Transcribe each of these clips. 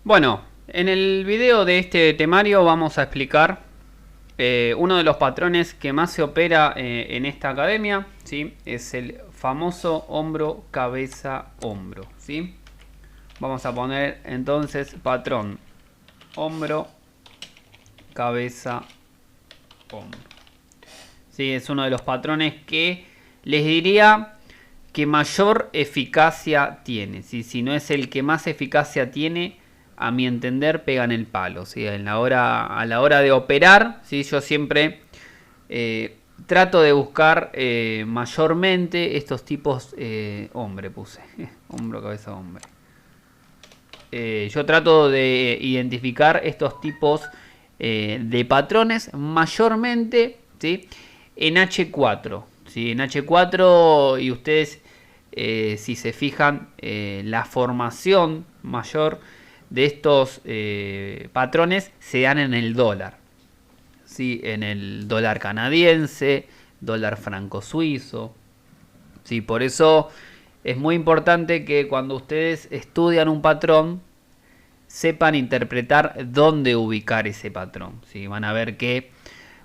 Bueno, en el video de este temario vamos a explicar uno de los patrones que más se opera en esta academia, ¿sí? Es el famoso hombro, cabeza, hombro, ¿sí? Vamos a poner entonces patrón hombro, cabeza, hombro. Sí, es uno de los patrones que les diría que mayor eficacia tiene. ¿Sí? Si no es el que más eficacia tiene, a mi entender pegan el palo. ¿Sí? A la hora de operar, ¿sí? Yo siempre trato de buscar mayormente estos tipos. Hombre puse. Hombro, cabeza, hombre. Yo trato de identificar estos tipos de patrones mayormente, ¿sí? En H4. ¿Sí? En H4 y ustedes si se fijan la formación mayor de estos patrones se dan en el dólar, ¿sí? En el dólar canadiense, dólar franco suizo, ¿sí? Por eso es muy importante que cuando ustedes estudian un patrón sepan interpretar dónde ubicar ese patrón, ¿sí? Van a ver que,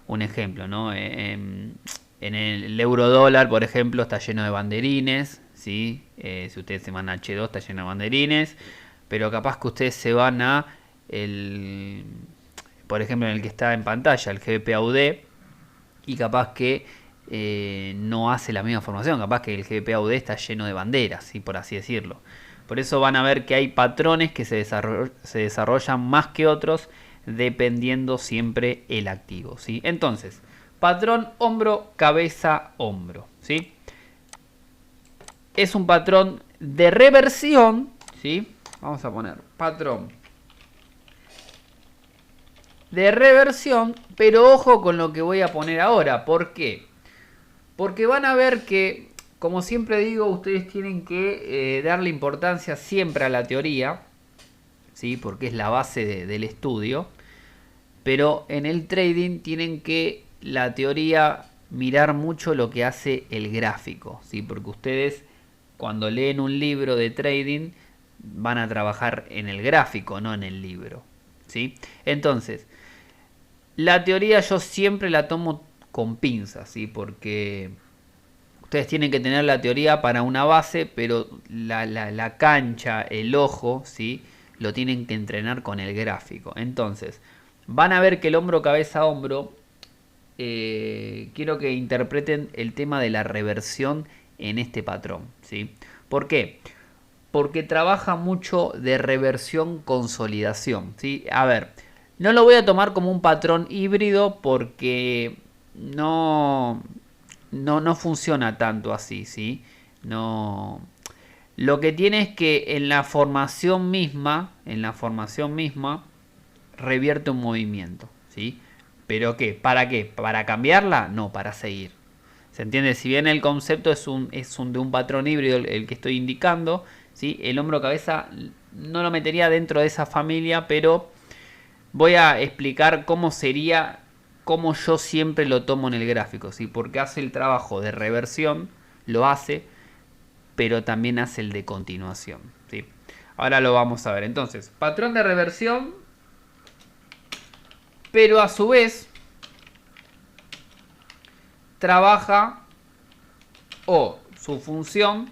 un ejemplo, ¿no? En el euro dólar, por ejemplo, está lleno de banderines, ¿sí? Si ustedes se van a H2 está lleno de banderines, pero capaz que ustedes se van a por ejemplo, en el que está en pantalla, el GBP-AUD, y capaz que no hace la misma formación, capaz que el GBP-AUD está lleno de banderas, ¿sí? Por así decirlo. Por eso van a ver que hay patrones que se desarrollan más que otros dependiendo siempre el activo, ¿sí? Entonces, patrón hombro, cabeza, hombro, ¿sí? Es un patrón de reversión, ¿sí? Vamos a poner patrón de reversión, pero ojo con lo que voy a poner ahora. ¿Por qué? Porque van a ver que, como siempre digo, ustedes tienen que darle importancia siempre a la teoría, ¿sí? Porque es la base del estudio. Pero en el trading tienen que la teoría mirar mucho lo que hace el gráfico, ¿sí? Porque ustedes cuando leen un libro de trading van a trabajar en el gráfico, no en el libro, ¿sí? Entonces, la teoría yo siempre la tomo con pinzas, ¿sí? Porque ustedes tienen que tener la teoría para una base, pero la cancha, el ojo, ¿sí? Lo tienen que entrenar con el gráfico. Entonces, van a ver que el hombro, cabeza, hombro, quiero que interpreten el tema de la reversión en este patrón, ¿sí? ¿Por qué? Porque trabaja mucho de reversión consolidación, ¿sí? A ver, no lo voy a tomar como un patrón híbrido porque no funciona tanto así, ¿sí? No. Lo que tiene es que en la formación misma, revierte un movimiento, ¿sí? ¿Pero qué? ¿Para qué? ¿Para cambiarla? No, para seguir. ¿Se entiende? Si bien el concepto es de un patrón híbrido el que estoy indicando, ¿sí? El hombro cabeza no lo metería dentro de esa familia, pero voy a explicar cómo sería, cómo yo siempre lo tomo en el gráfico, ¿sí? Porque hace el trabajo de reversión, lo hace, pero también hace el de continuación, ¿sí? Ahora lo vamos a ver. Entonces, patrón de reversión, pero a su vez trabaja o su función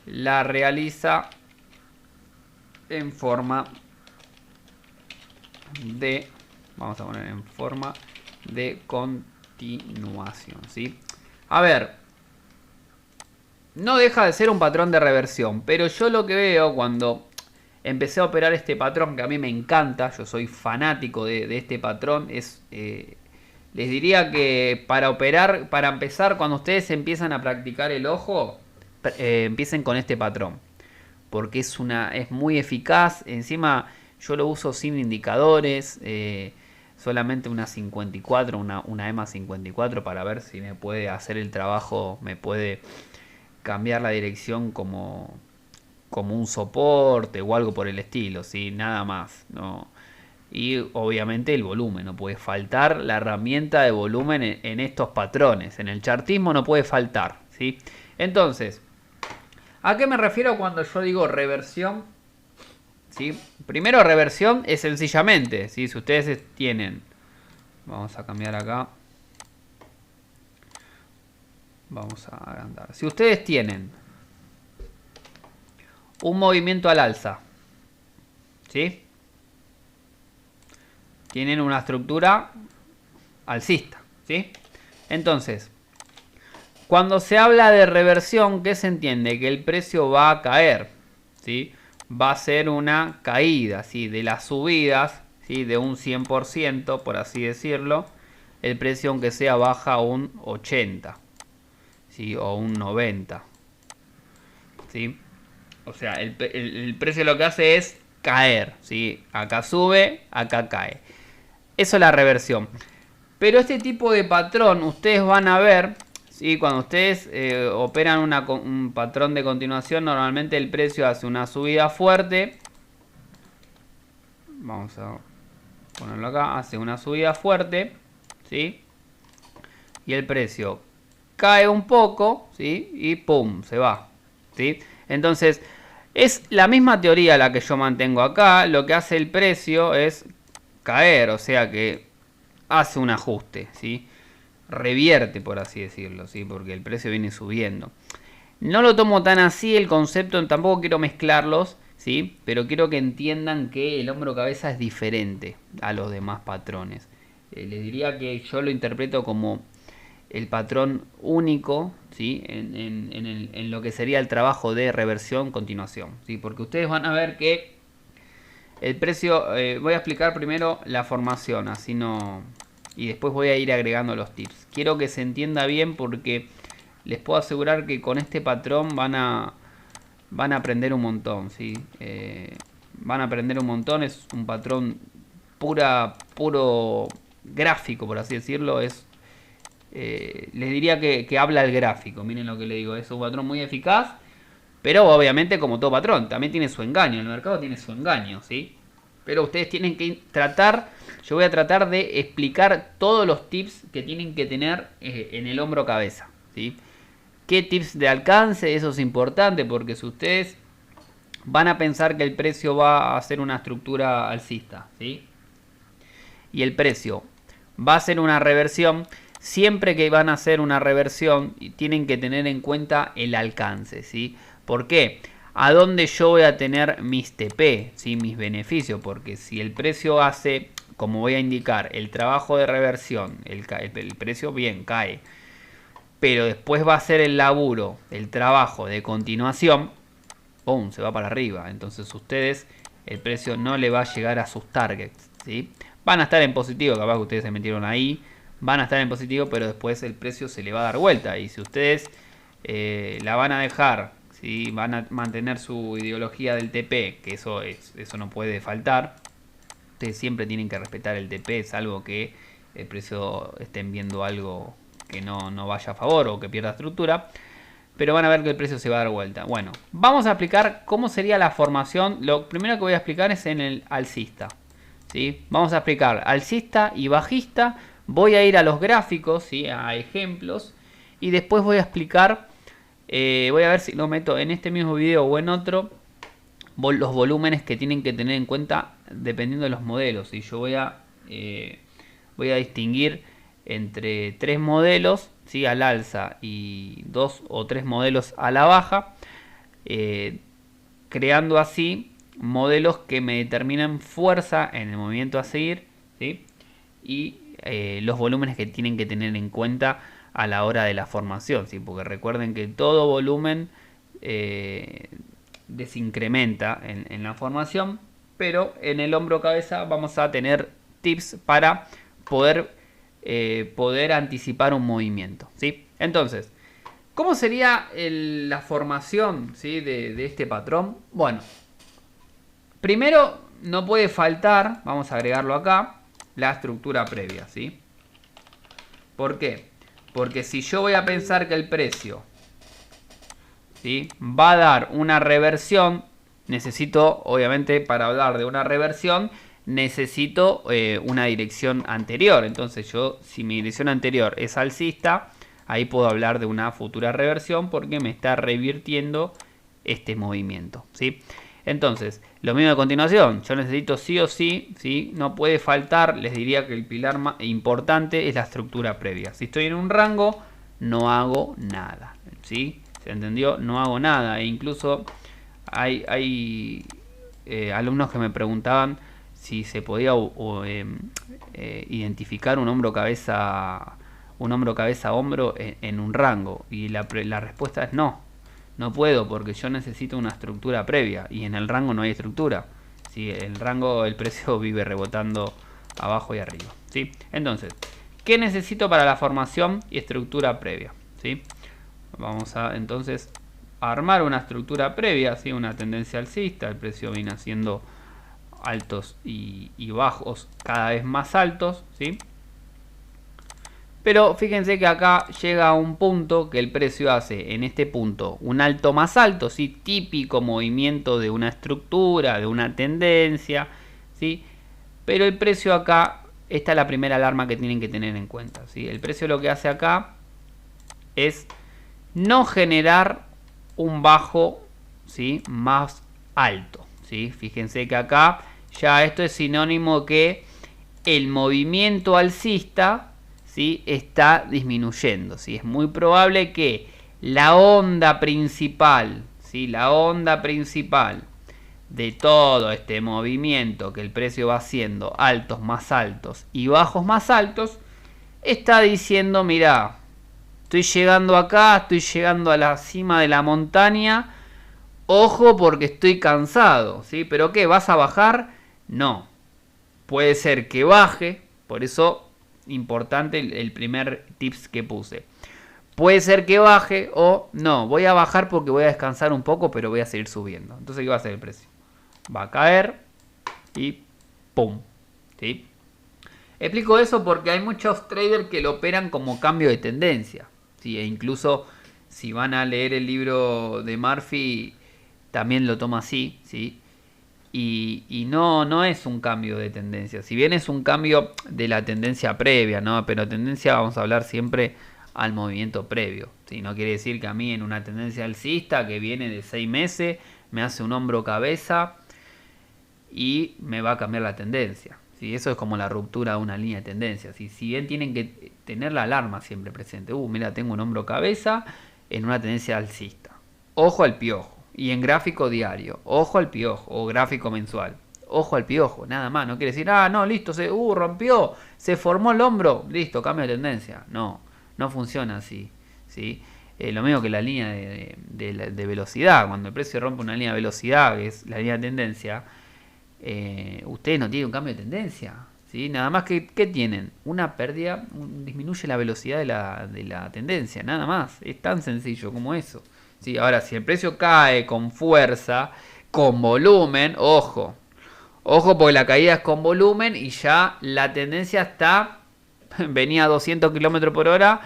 la realiza en forma de, vamos a poner en forma de continuación, ¿sí? A ver, no deja de ser un patrón de reversión, pero yo lo que veo cuando empecé a operar este patrón, que a mí me encanta, yo soy fanático de este patrón, les diría que para operar, para empezar, cuando ustedes empiezan a practicar el ojo, empiecen con este patrón, porque es muy eficaz. Encima yo lo uso sin indicadores, solamente una 54, una EMA 54 para ver si me puede hacer el trabajo, me puede cambiar la dirección como un soporte o algo por el estilo, ¿sí? Nada más, ¿no? Y obviamente el volumen, no puede faltar la herramienta de volumen en estos patrones, en el chartismo no puede faltar, ¿sí? Entonces, ¿a qué me refiero cuando yo digo reversión? ¿sí? Primero, reversión es sencillamente, ¿sí? Si ustedes tienen, vamos a cambiar acá, vamos a agrandar. Si ustedes tienen un movimiento al alza, ¿sí? Tienen una estructura alcista, ¿sí? Entonces, cuando se habla de reversión, ¿qué se entiende? Que el precio va a caer, ¿sí? Va a ser una caída, ¿sí? De las subidas, ¿sí? De un 100%, por así decirlo. El precio, aunque sea, baja un 80%, ¿sí? O un 90%, ¿sí? O sea, el precio lo que hace es caer, ¿sí? Acá sube, acá cae. Eso es la reversión. Pero este tipo de patrón, ustedes van a ver, ¿sí? Cuando ustedes operan un patrón de continuación, normalmente el precio hace una subida fuerte. Vamos a ponerlo acá. Hace una subida fuerte, ¿sí? Y el precio cae un poco, ¿sí? Y ¡pum! Se va, ¿sí? Entonces, es la misma teoría la que yo mantengo acá. Lo que hace el precio es caer, o sea que hace un ajuste, ¿sí? Revierte, por así decirlo, ¿sí? Porque el precio viene subiendo. No lo tomo tan así el concepto, tampoco quiero mezclarlos, ¿sí? Pero quiero que entiendan que el hombro cabeza es diferente a los demás patrones. Les diría que yo lo interpreto como el patrón único, ¿sí? En lo que sería el trabajo de reversión continuación, ¿sí? Porque ustedes van a ver que el precio, voy a explicar primero la formación, así no, y después voy a ir agregando los tips. Quiero que se entienda bien porque les puedo asegurar que con este patrón van a aprender un montón, ¿sí? Van a aprender un montón, es un patrón puro gráfico, por así decirlo. Les diría que habla el gráfico, miren lo que le digo, es un patrón muy eficaz, pero obviamente como todo patrón, también tiene su engaño, el mercado tiene su engaño, ¿sí? Pero ustedes tienen que tratar, yo voy a tratar de explicar todos los tips que tienen que tener en el hombro cabeza, ¿sí? ¿Qué tips de alcance? Eso es importante porque si ustedes van a pensar que el precio va a hacer una estructura alcista, ¿sí? Y el precio va a hacer una reversión, siempre que van a hacer una reversión tienen que tener en cuenta el alcance, ¿sí? ¿Por qué? ¿A dónde yo voy a tener mis TP, ¿sí? Mis beneficios? Porque si el precio hace, como voy a indicar, el trabajo de reversión, el precio bien cae, pero después va a hacer el laburo, el trabajo de continuación, ¡pum! Se va para arriba. Entonces ustedes, el precio no le va a llegar a sus targets, ¿sí? Van a estar en positivo, capaz que ustedes se metieron ahí, van a estar en positivo, pero después el precio se le va a dar vuelta. Y si ustedes la van a dejar, ¿sí? Van a mantener su ideología del TP, que eso no puede faltar. Ustedes siempre tienen que respetar el TP, salvo que el precio estén viendo algo que no vaya a favor o que pierda estructura. Pero van a ver que el precio se va a dar vuelta. Bueno, vamos a explicar cómo sería la formación. Lo primero que voy a explicar es en el alcista, ¿sí? Vamos a explicar alcista y bajista. Voy a ir a los gráficos, ¿sí? A ejemplos. Y después voy a explicar, voy a ver si lo meto en este mismo video o en otro, los volúmenes que tienen que tener en cuenta dependiendo de los modelos. Y yo voy a distinguir entre 3 modelos, ¿sí? Al alza y 2 o 3 modelos a la baja, creando así modelos que me determinan fuerza en el movimiento a seguir, ¿sí? Y los volúmenes que tienen que tener en cuenta a la hora de la formación, ¿sí? Porque recuerden que todo volumen desincrementa en la formación, pero en el hombro cabeza vamos a tener tips para poder anticipar un movimiento, ¿sí? Entonces, ¿cómo sería la formación, ¿sí? de este patrón? Bueno, primero no puede faltar, vamos a agregarlo acá, la estructura previa, ¿sí? ¿Por qué? Porque si yo voy a pensar que el precio, ¿sí? va a dar una reversión, necesito, obviamente, para hablar de una reversión, necesito una dirección anterior. Entonces yo, si mi dirección anterior es alcista, ahí puedo hablar de una futura reversión porque me está revirtiendo este movimiento, ¿sí? Entonces, lo mismo a continuación. Yo necesito sí o sí, ¿sí? No puede faltar, les diría que el pilar más importante es la estructura previa. Si estoy en un rango, no hago nada, ¿sí? ¿Se entendió? No hago nada. E incluso hay alumnos que me preguntaban si se podía identificar un hombro cabeza hombro en un rango, y la respuesta es no. No puedo, porque yo necesito una estructura previa y en el rango no hay estructura. ¿Sí? El rango, el precio vive rebotando abajo y arriba. ¿Sí? Entonces, ¿qué necesito para la formación y estructura previa? ¿Sí? Vamos a entonces armar una estructura previa, ¿sí? Una tendencia alcista. El precio viene haciendo altos y bajos cada vez más altos, ¿sí? Pero fíjense que acá llega a un punto que el precio hace en este punto un alto más alto, ¿sí? Típico movimiento de una estructura, de una tendencia, ¿sí? Pero el precio acá, esta es la primera alarma que tienen que tener en cuenta, ¿sí? El precio lo que hace acá es no generar un bajo, ¿sí? Más alto, ¿sí? Fíjense que acá ya esto es sinónimo que el movimiento alcista, ¿sí? Está disminuyendo, ¿sí? Es muy probable que la onda principal, ¿sí? La onda principal de todo este movimiento que el precio va haciendo, altos más altos y bajos más altos, está diciendo, mira, estoy llegando acá, estoy llegando a la cima de la montaña, ojo porque estoy cansado, ¿sí? ¿Pero qué? ¿Vas a bajar? No. Puede ser que baje, por eso importante el primer tips que puse. Puede ser que baje o no, voy a bajar porque voy a descansar un poco, pero voy a seguir subiendo. Entonces, ¿qué va a hacer el precio? Va a caer y ¡pum! ¿Sí? Explico eso porque hay muchos traders que lo operan como cambio de tendencia, ¿sí? E incluso si van a leer el libro de Murphy, también lo toma así, ¿sí? Y no es un cambio de tendencia. Si bien es un cambio de la tendencia previa, ¿no? Pero tendencia vamos a hablar siempre al movimiento previo, ¿sí? No quiere decir que a mí en una tendencia alcista que viene de 6 meses me hace un hombro cabeza y me va a cambiar la tendencia, ¿sí? Eso es como la ruptura de una línea de tendencia, ¿sí? Si bien tienen que tener la alarma siempre presente. Mira, tengo un hombro cabeza en una tendencia alcista. Ojo al piojo. Y en gráfico diario, ojo al piojo, o gráfico mensual, ojo al piojo, nada más. No quiere decir, no, listo, rompió, se formó el hombro, listo, cambio de tendencia. No, no funciona así, ¿sí? Lo mismo que la línea de velocidad. Cuando el precio rompe una línea de velocidad, que es la línea de tendencia, ustedes no tienen un cambio de tendencia, ¿sí? Nada más que, ¿qué tienen? Una pérdida, disminuye la velocidad de la tendencia, nada más. Es tan sencillo como eso. Sí, ahora, si el precio cae con fuerza, con volumen, ojo porque la caída es con volumen y ya la tendencia venía a 200 km por hora,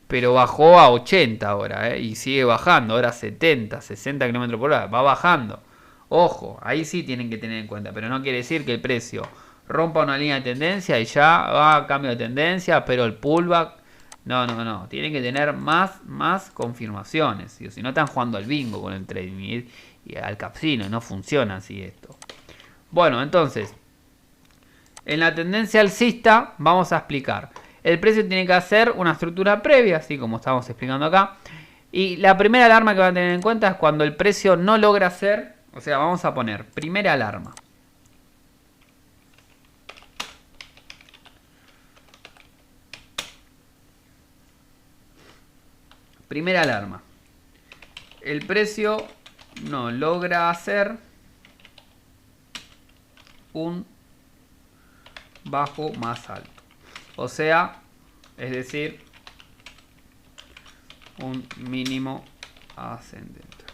pero bajó a 80 ahora, y sigue bajando, ahora 70, 60 km por hora, va bajando. Ojo, ahí sí tienen que tener en cuenta, pero no quiere decir que el precio rompa una línea de tendencia y ya va a cambio de tendencia, pero el pullback... No. Tienen que tener más confirmaciones. ¿Sí? Si no, están jugando al bingo con el trading y al casino. No funciona así esto. Bueno, entonces, en la tendencia alcista vamos a explicar. El precio tiene que hacer una estructura previa, así como estamos explicando acá. Y la primera alarma que van a tener en cuenta es cuando el precio no logra hacer. O sea, vamos a poner primera alarma. Primera alarma. El precio no logra hacer un bajo más alto. O sea, es decir, un mínimo ascendente.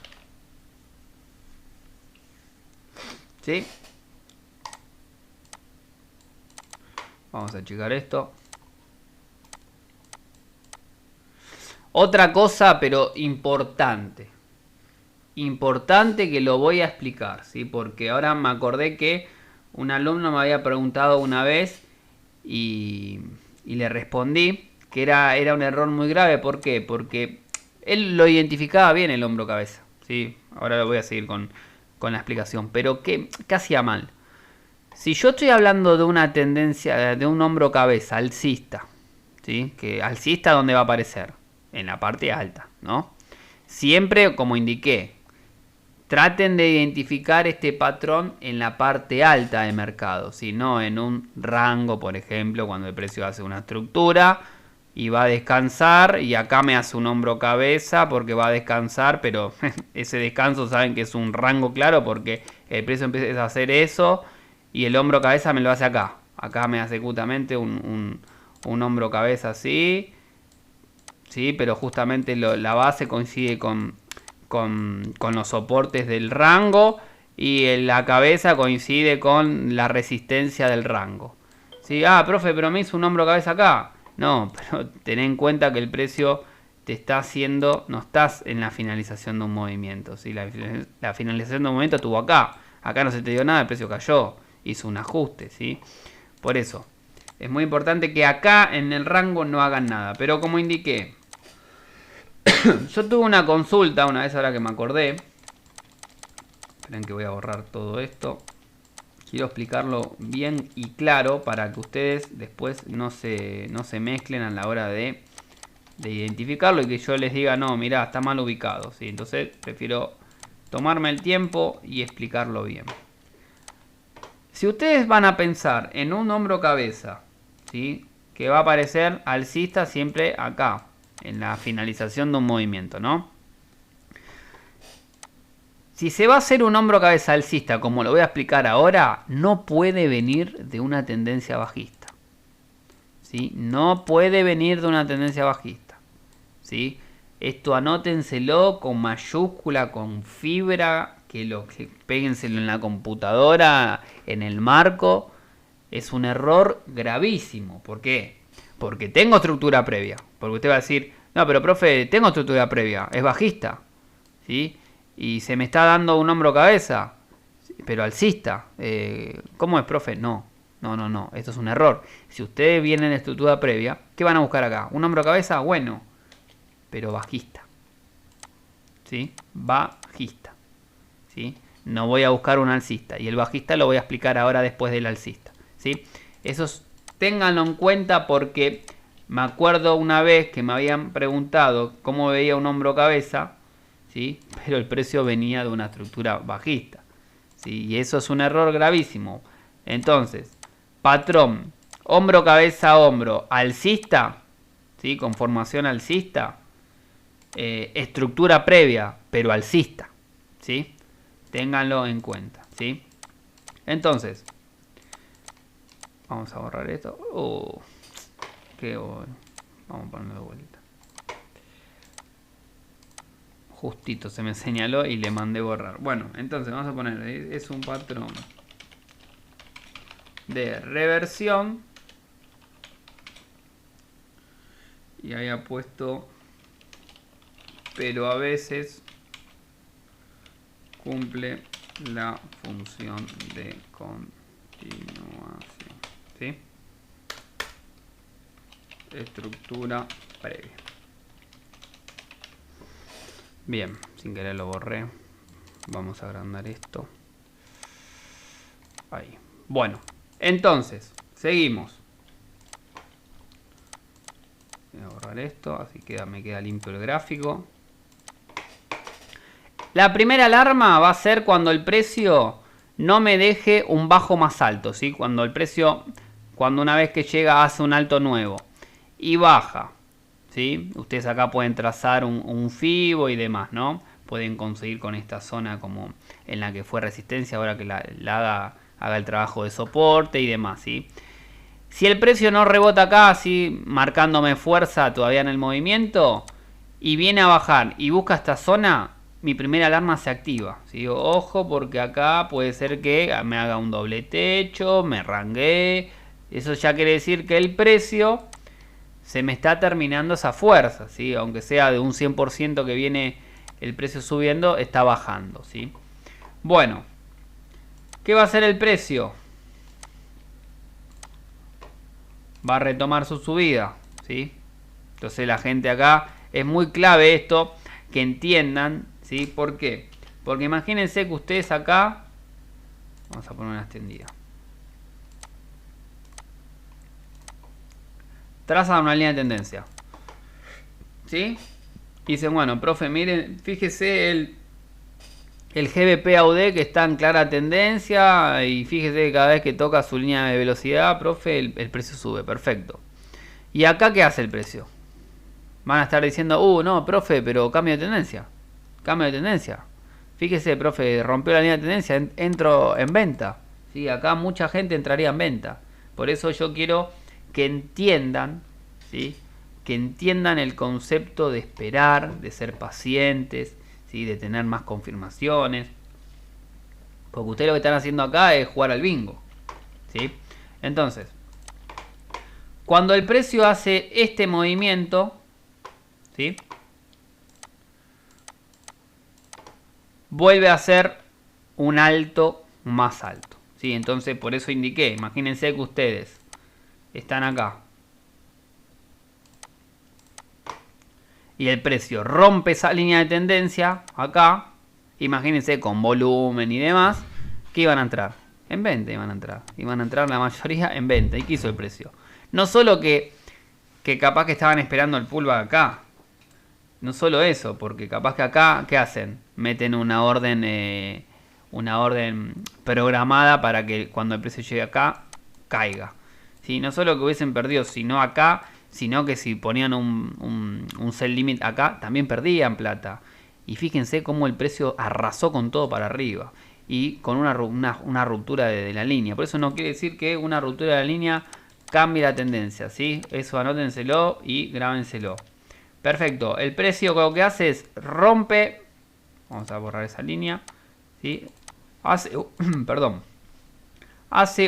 ¿Sí? Vamos a checar esto. Otra cosa, pero importante. Importante que lo voy a explicar, ¿sí? Porque ahora me acordé que un alumno me había preguntado una vez y le respondí que era un error muy grave. ¿Por qué? Porque él lo identificaba bien el hombro cabeza, ¿sí? Ahora lo voy a seguir con con la explicación. Pero ¿qué hacía mal? Si yo estoy hablando de una tendencia, de un hombro cabeza alcista, ¿sí? Que alcista, ¿dónde va a aparecer? En la parte alta, ¿no? Siempre, como indiqué, traten de identificar este patrón en la parte alta del mercado, si no en un rango, por ejemplo, cuando el precio hace una estructura y va a descansar, y acá me hace un hombro cabeza porque va a descansar, pero ese descanso saben que es un rango claro porque el precio empieza a hacer eso y el hombro cabeza me lo hace acá. Acá me hace justamente un hombro cabeza así, ¿sí? Pero justamente la base coincide con los soportes del rango y la cabeza coincide con la resistencia del rango. ¿Sí? Ah, profe, pero me hizo un hombro cabeza acá. No, pero ten en cuenta que el precio te está haciendo, no estás en la finalización de un movimiento. ¿Sí? La finalización de un movimiento estuvo acá. Acá no se te dio nada, el precio cayó. Hizo un ajuste, ¿sí? Por eso, es muy importante que acá en el rango no hagan nada. Pero como indiqué, yo tuve una consulta una vez, ahora que me acordé. Esperen que voy a borrar todo esto. Quiero explicarlo bien y claro para que ustedes después no se mezclen a la hora de identificarlo y que yo les diga, no, mirá, está mal ubicado, ¿sí? Entonces prefiero tomarme el tiempo y explicarlo bien. Si ustedes van a pensar en un hombro cabeza, ¿sí? Que va a aparecer alcista siempre acá, en la finalización de un movimiento, ¿no? Si se va a hacer un hombro cabeza alcista, como lo voy a explicar ahora, no puede venir de una tendencia bajista. ¿Sí? No puede venir de una tendencia bajista. ¿Sí? Esto anótenselo con mayúscula, con fibra, que péguenselo en la computadora, en el marco. Es un error gravísimo. ¿Por qué? Porque tengo estructura previa. Porque usted va a decir, no, pero profe, tengo estructura previa, es bajista. ¿Sí? Y se me está dando un hombro cabeza, pero alcista. ¿Cómo es, profe? No, esto es un error. Si ustedes vienen en estructura previa, ¿qué van a buscar acá? ¿Un hombro cabeza? Bueno, pero bajista. ¿Sí? Bajista. ¿Sí? No voy a buscar un alcista. Y el bajista lo voy a explicar ahora después del alcista. ¿Sí? Esos ténganlo en cuenta porque me acuerdo una vez que me habían preguntado cómo veía un hombro cabeza. ¿Sí? Pero el precio venía de una estructura bajista, ¿sí? Y eso es un error gravísimo. Entonces, patrón, hombro, cabeza, hombro, alcista, ¿sí? Con formación alcista, estructura previa, pero alcista, ¿sí? Ténganlo en cuenta, ¿sí? Entonces, vamos a borrar esto. Qué bueno. Vamos a ponerlo de vuelta. Justito se me señaló y le mandé borrar. Bueno, entonces vamos a poner, es un patrón de reversión. Y había puesto, pero a veces cumple la función de continuación. ¿Sí? Estructura previa. Bien, sin querer lo borré. Vamos a agrandar esto. Ahí. Bueno, entonces, seguimos. Voy a borrar esto, así me queda limpio el gráfico. La primera alarma va a ser cuando el precio no me deje un bajo más alto, ¿sí? Cuando el precio, cuando una vez que llega hace un alto nuevo y baja. ¿Sí? Ustedes acá pueden trazar un FIBO y demás, ¿no? Pueden conseguir con esta zona como en la que fue resistencia, ahora que la haga el trabajo de soporte y demás, ¿sí? Si el precio no rebota acá, así marcándome fuerza todavía en el movimiento, y viene a bajar y busca esta zona, mi primera alarma se activa, ¿sí? Ojo, porque acá puede ser que me haga un doble techo, me ranguee. Eso ya quiere decir que el precio se me está terminando esa fuerza, ¿sí? Aunque sea de un 100% que viene el precio subiendo, está bajando, ¿sí? Bueno, ¿qué va a hacer el precio? Va a retomar su subida, ¿sí? Entonces la gente acá, es muy clave esto, que entiendan, ¿sí? ¿Por qué? Porque imagínense que ustedes acá, vamos a poner una extendida, trazan una línea de tendencia, ¿sí? Y dicen, bueno, profe, miren, fíjese el GBP AUD que está en clara tendencia, y fíjese que cada vez que toca su línea de velocidad, profe, el precio sube, perfecto. ¿Y acá qué hace el precio? Van a estar diciendo, no, profe, pero cambio de tendencia. Cambio de tendencia. Fíjese, profe, rompió la línea de tendencia, entro en venta. ¿Sí? Acá mucha gente entraría en venta. Por eso yo quiero que entiendan, ¿sí? Que entiendan el concepto de esperar, de ser pacientes, ¿sí? De tener más confirmaciones. Porque ustedes lo que están haciendo acá es jugar al bingo, ¿sí? Entonces, cuando el precio hace este movimiento, ¿sí? Vuelve a hacer un alto más alto, ¿sí? Entonces por eso indiqué, imagínense que ustedes están acá y el precio rompe esa línea de tendencia acá, imagínense con volumen y demás, que iban a entrar en venta, iban a entrar la mayoría en venta. ¿Y qué hizo el precio? No solo que capaz que estaban esperando el pullback acá, no solo eso, porque capaz que acá, ¿qué hacen? Meten una orden programada para que cuando el precio llegue acá, caiga. ¿Sí? No solo que hubiesen perdido, sino acá, sino que si ponían un sell limit acá, también perdían plata. Y fíjense cómo el precio arrasó con todo para arriba. Y con una ruptura de la línea. Por eso no quiere decir que una ruptura de la línea cambie la tendencia, ¿sí? Eso anótenselo y grábenselo. Perfecto, el precio lo que hace es rompe, vamos a borrar esa línea, ¿sí? Hace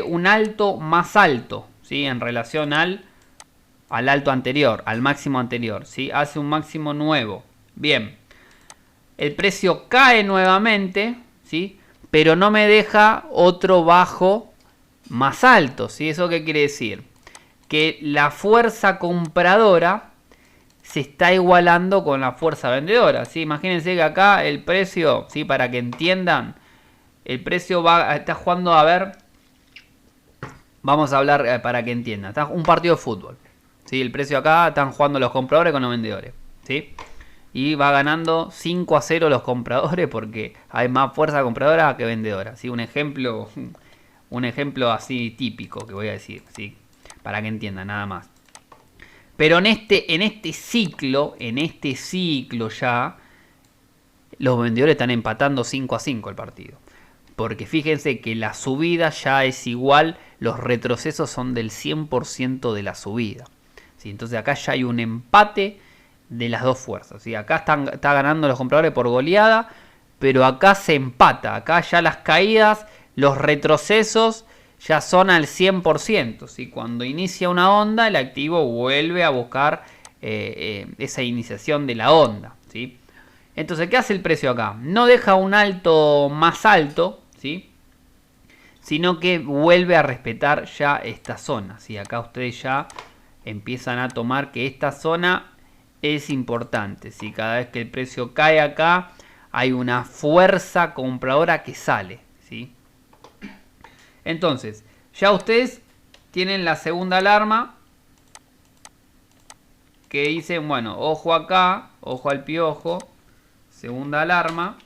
un alto más alto, ¿sí? En relación al alto anterior, al máximo anterior, ¿sí? Hace un máximo nuevo. Bien, el precio cae nuevamente, ¿sí? Pero no me deja otro bajo más alto, ¿sí? ¿Eso qué quiere decir? Que la fuerza compradora se está igualando con la fuerza vendedora, ¿sí? Imagínense que acá el precio, ¿sí? Para que entiendan, el precio está jugando, a ver, vamos a hablar para que entiendan, está un partido de fútbol, ¿sí? El precio acá están jugando los compradores con los vendedores, ¿sí? Y va ganando 5-0 los compradores porque hay más fuerza compradora que vendedora, ¿sí? Un ejemplo así típico que voy a decir, ¿sí? Para que entiendan, nada más. Pero en este ciclo ya, los vendedores están empatando 5-5 el partido. Porque fíjense que la subida ya es igual, los retrocesos son del 100% de la subida, ¿sí? Entonces acá ya hay un empate de las dos fuerzas, ¿sí? Acá está ganando los compradores por goleada, pero acá se empata. Acá ya las caídas, los retrocesos ya son al 100%, ¿sí? Cuando inicia una onda, el activo vuelve a buscar esa iniciación de la onda, ¿sí? Entonces, ¿qué hace el precio acá? No deja un alto más alto, ¿sí? Sino que vuelve a respetar ya esta zona, ¿sí? Acá ustedes ya empiezan a tomar que esta zona es importante, ¿sí? Cada vez que el precio cae acá, hay una fuerza compradora que sale, ¿sí? Entonces, ya ustedes tienen la segunda alarma que dicen, bueno, ojo acá, ojo al piojo, segunda alarma,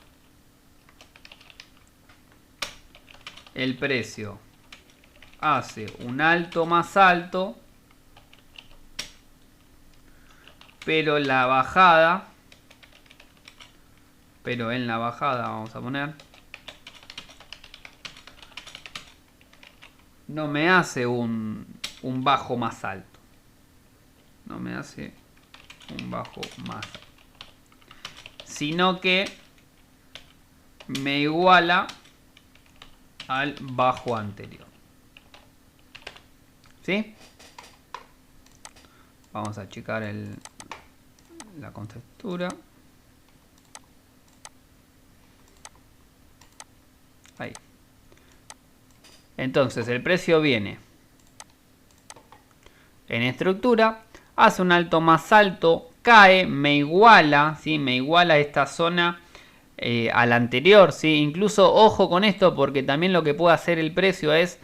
el precio hace un alto más alto, pero en la bajada vamos a poner, no me hace un bajo más alto. No me hace un bajo más alto. Sino que me iguala al bajo anterior. ¿Sí? Vamos a checar la contextura. Ahí. Entonces el precio viene en estructura, hace un alto más alto, cae, me iguala, ¿sí? Me iguala esta zona al anterior, ¿sí? Incluso ojo con esto porque también lo que puede hacer el precio es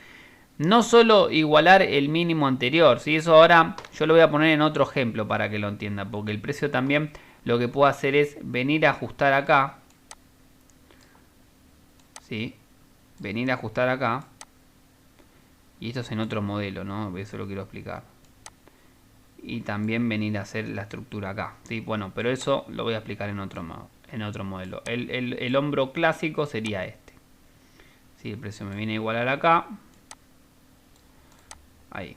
no solo igualar el mínimo anterior, ¿sí? Eso ahora yo lo voy a poner en otro ejemplo para que lo entienda, porque el precio también lo que puede hacer es venir a ajustar acá, ¿sí? Venir a ajustar acá, y esto es en otro modelo, ¿no? Eso lo quiero explicar. Y también venir a hacer la estructura acá, ¿sí? Bueno, pero eso lo voy a explicar en otro modelo. El hombro clásico sería este. ¿Sí? El precio me viene a igualar acá. Ahí.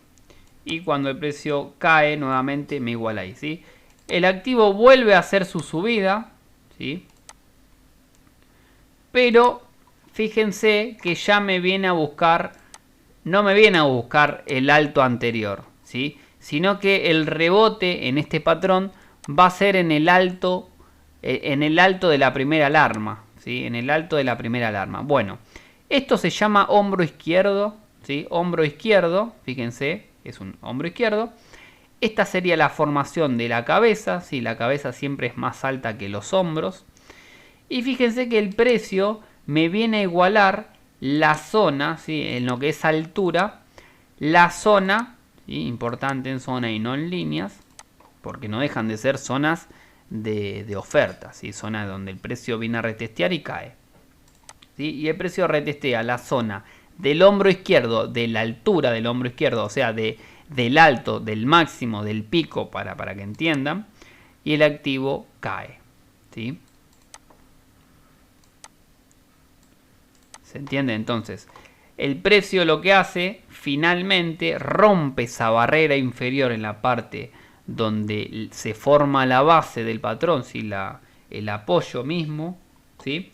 Y cuando el precio cae, nuevamente me iguala ahí, ¿sí? El activo vuelve a hacer su subida, ¿sí? Pero fíjense que ya me viene a buscar, no me viene a buscar el alto anterior, ¿sí? Sino que el rebote en este patrón va a ser en el alto de la primera alarma, ¿sí? En el alto de la primera alarma. Bueno, esto se llama hombro izquierdo, ¿sí? Hombro izquierdo, fíjense, es un hombro izquierdo. Esta sería la formación de la cabeza, ¿sí? La cabeza siempre es más alta que los hombros. Y fíjense que el precio me viene a igualar la zona, ¿sí? En lo que es altura, la zona, ¿sí? Importante en zona y no en líneas, porque no dejan de ser zonas de oferta, ¿sí? Zonas donde el precio viene a retestear y cae, ¿sí? Y el precio retestea la zona del hombro izquierdo, de la altura del hombro izquierdo, o sea, del alto, del máximo, del pico, para que entiendan, y el activo cae, ¿sí? ¿Se entiende? Entonces, el precio lo que hace, finalmente, rompe esa barrera inferior en la parte donde se forma la base del patrón, ¿sí? El apoyo mismo, ¿sí?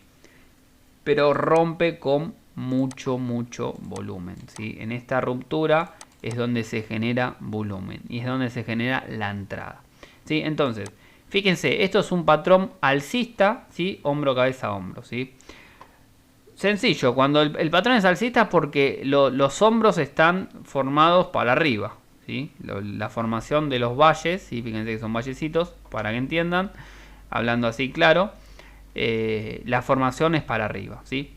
Pero rompe con mucho volumen, ¿sí? En esta ruptura es donde se genera volumen y es donde se genera la entrada, ¿sí? Entonces, fíjense, esto es un patrón alcista, ¿sí? Hombro, cabeza, hombro, ¿sí? Sencillo, cuando el patrón es alcista porque los hombros están formados para arriba, ¿sí? La formación de los valles, ¿sí? Fíjense que son vallecitos, para que entiendan, hablando así claro, la formación es para arriba, ¿sí?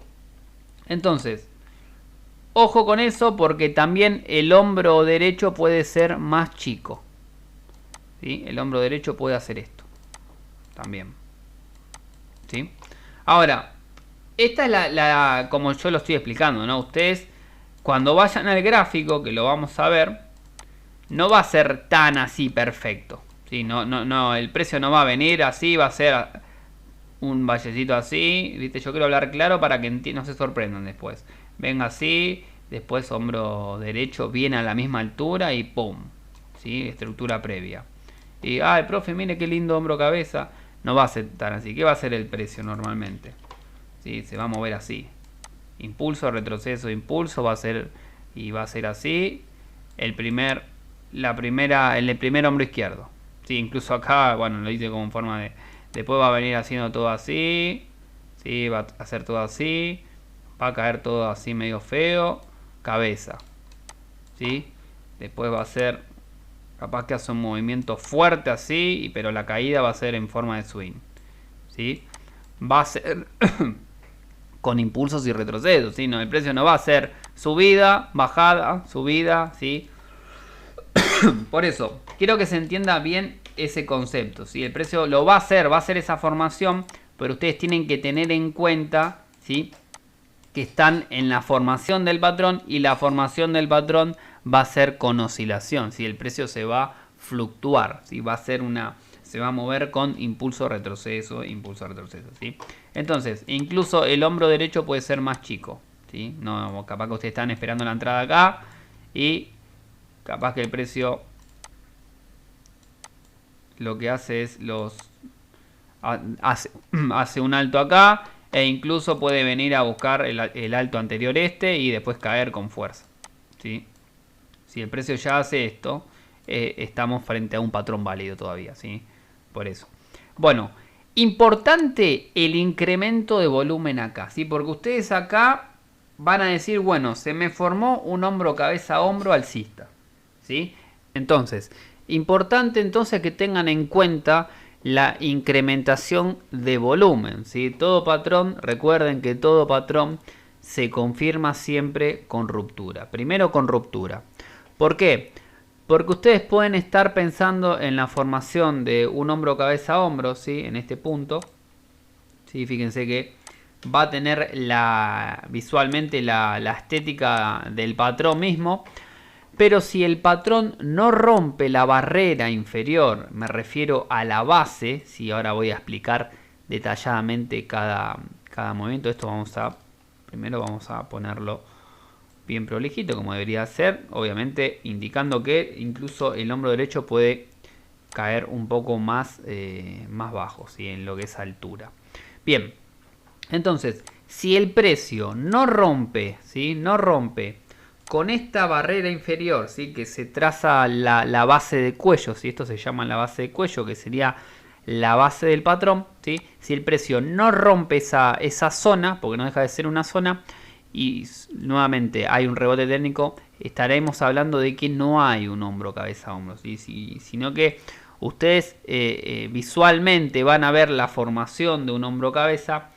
Entonces, ojo con eso porque también el hombro derecho puede ser más chico, ¿sí? El hombro derecho puede hacer esto, también, ¿sí? Ahora, esta es como yo lo estoy explicando, ¿no? Ustedes, cuando vayan al gráfico, que lo vamos a ver, no va a ser tan así perfecto, ¿sí? No, el precio no va a venir así, va a ser un vallecito así, ¿viste? Yo quiero hablar claro para que no se sorprendan después. Venga así, después hombro derecho viene a la misma altura y ¡pum! ¿Sí? Estructura previa. Y, el profe, mire qué lindo hombro cabeza. No va a ser tan así. ¿Qué va a ser el precio normalmente? ¿Sí? Se va a mover así. Impulso, retroceso, impulso, va a ser así. El primer hombro izquierdo. ¿Sí? Incluso acá, bueno, lo hice como en forma de... Después va a venir haciendo todo así. ¿Sí? Va a hacer todo así. Va a caer todo así medio feo. Cabeza. ¿Sí? Después va a ser... Capaz que hace un movimiento fuerte así. Pero la caída va a ser en forma de swing. ¿Sí? Va a ser... con impulsos y retrocesos, ¿sí? No, el precio no va a ser subida, bajada, subida, ¿sí? Por eso, quiero que se entienda bien ese concepto, ¿sí? El precio lo va a hacer esa formación, pero ustedes tienen que tener en cuenta, ¿sí? Que están en la formación del patrón y la formación del patrón va a ser con oscilación, ¿sí? El precio se va a fluctuar, ¿sí? Se va a mover con impulso, retroceso, ¿sí? Entonces, incluso el hombro derecho puede ser más chico, ¿sí? No, capaz que ustedes están esperando la entrada acá y capaz que el precio lo que hace es hace un alto acá e incluso puede venir a buscar el alto anterior y después caer con fuerza, ¿sí? Si el precio ya hace esto, estamos frente a un patrón válido todavía, ¿sí? Por eso. Bueno, importante el incremento de volumen acá, ¿sí? Porque ustedes acá van a decir, bueno, se me formó un hombro, cabeza, hombro alcista, ¿sí? Entonces, importante entonces que tengan en cuenta la incrementación de volumen, ¿sí? Todo patrón, recuerden que todo patrón se confirma siempre con ruptura. Primero con ruptura. ¿Por qué? Porque ustedes pueden estar pensando en la formación de un hombro cabeza hombro, ¿sí? En este punto, ¿sí? Fíjense que va a tener visualmente la estética del patrón mismo. Pero si el patrón no rompe la barrera inferior, me refiero a la base, si ahora voy a explicar detalladamente cada movimiento. Esto primero vamos a ponerlo bien prolijito como debería ser, obviamente indicando que incluso el hombro derecho puede caer un poco más bajo, ¿sí? En lo que es altura. Bien, entonces, si el precio no rompe, ¿sí? No rompe con esta barrera inferior, ¿sí? Que se traza la base de cuello, ¿sí? Esto se llama la base de cuello, que sería la base del patrón, ¿sí? Si el precio no rompe esa zona, porque no deja de ser una zona, y nuevamente hay un rebote técnico, estaremos hablando de que no hay un hombro cabeza hombro, ¿sí? Sino que ustedes visualmente van a ver la formación de un hombro cabeza,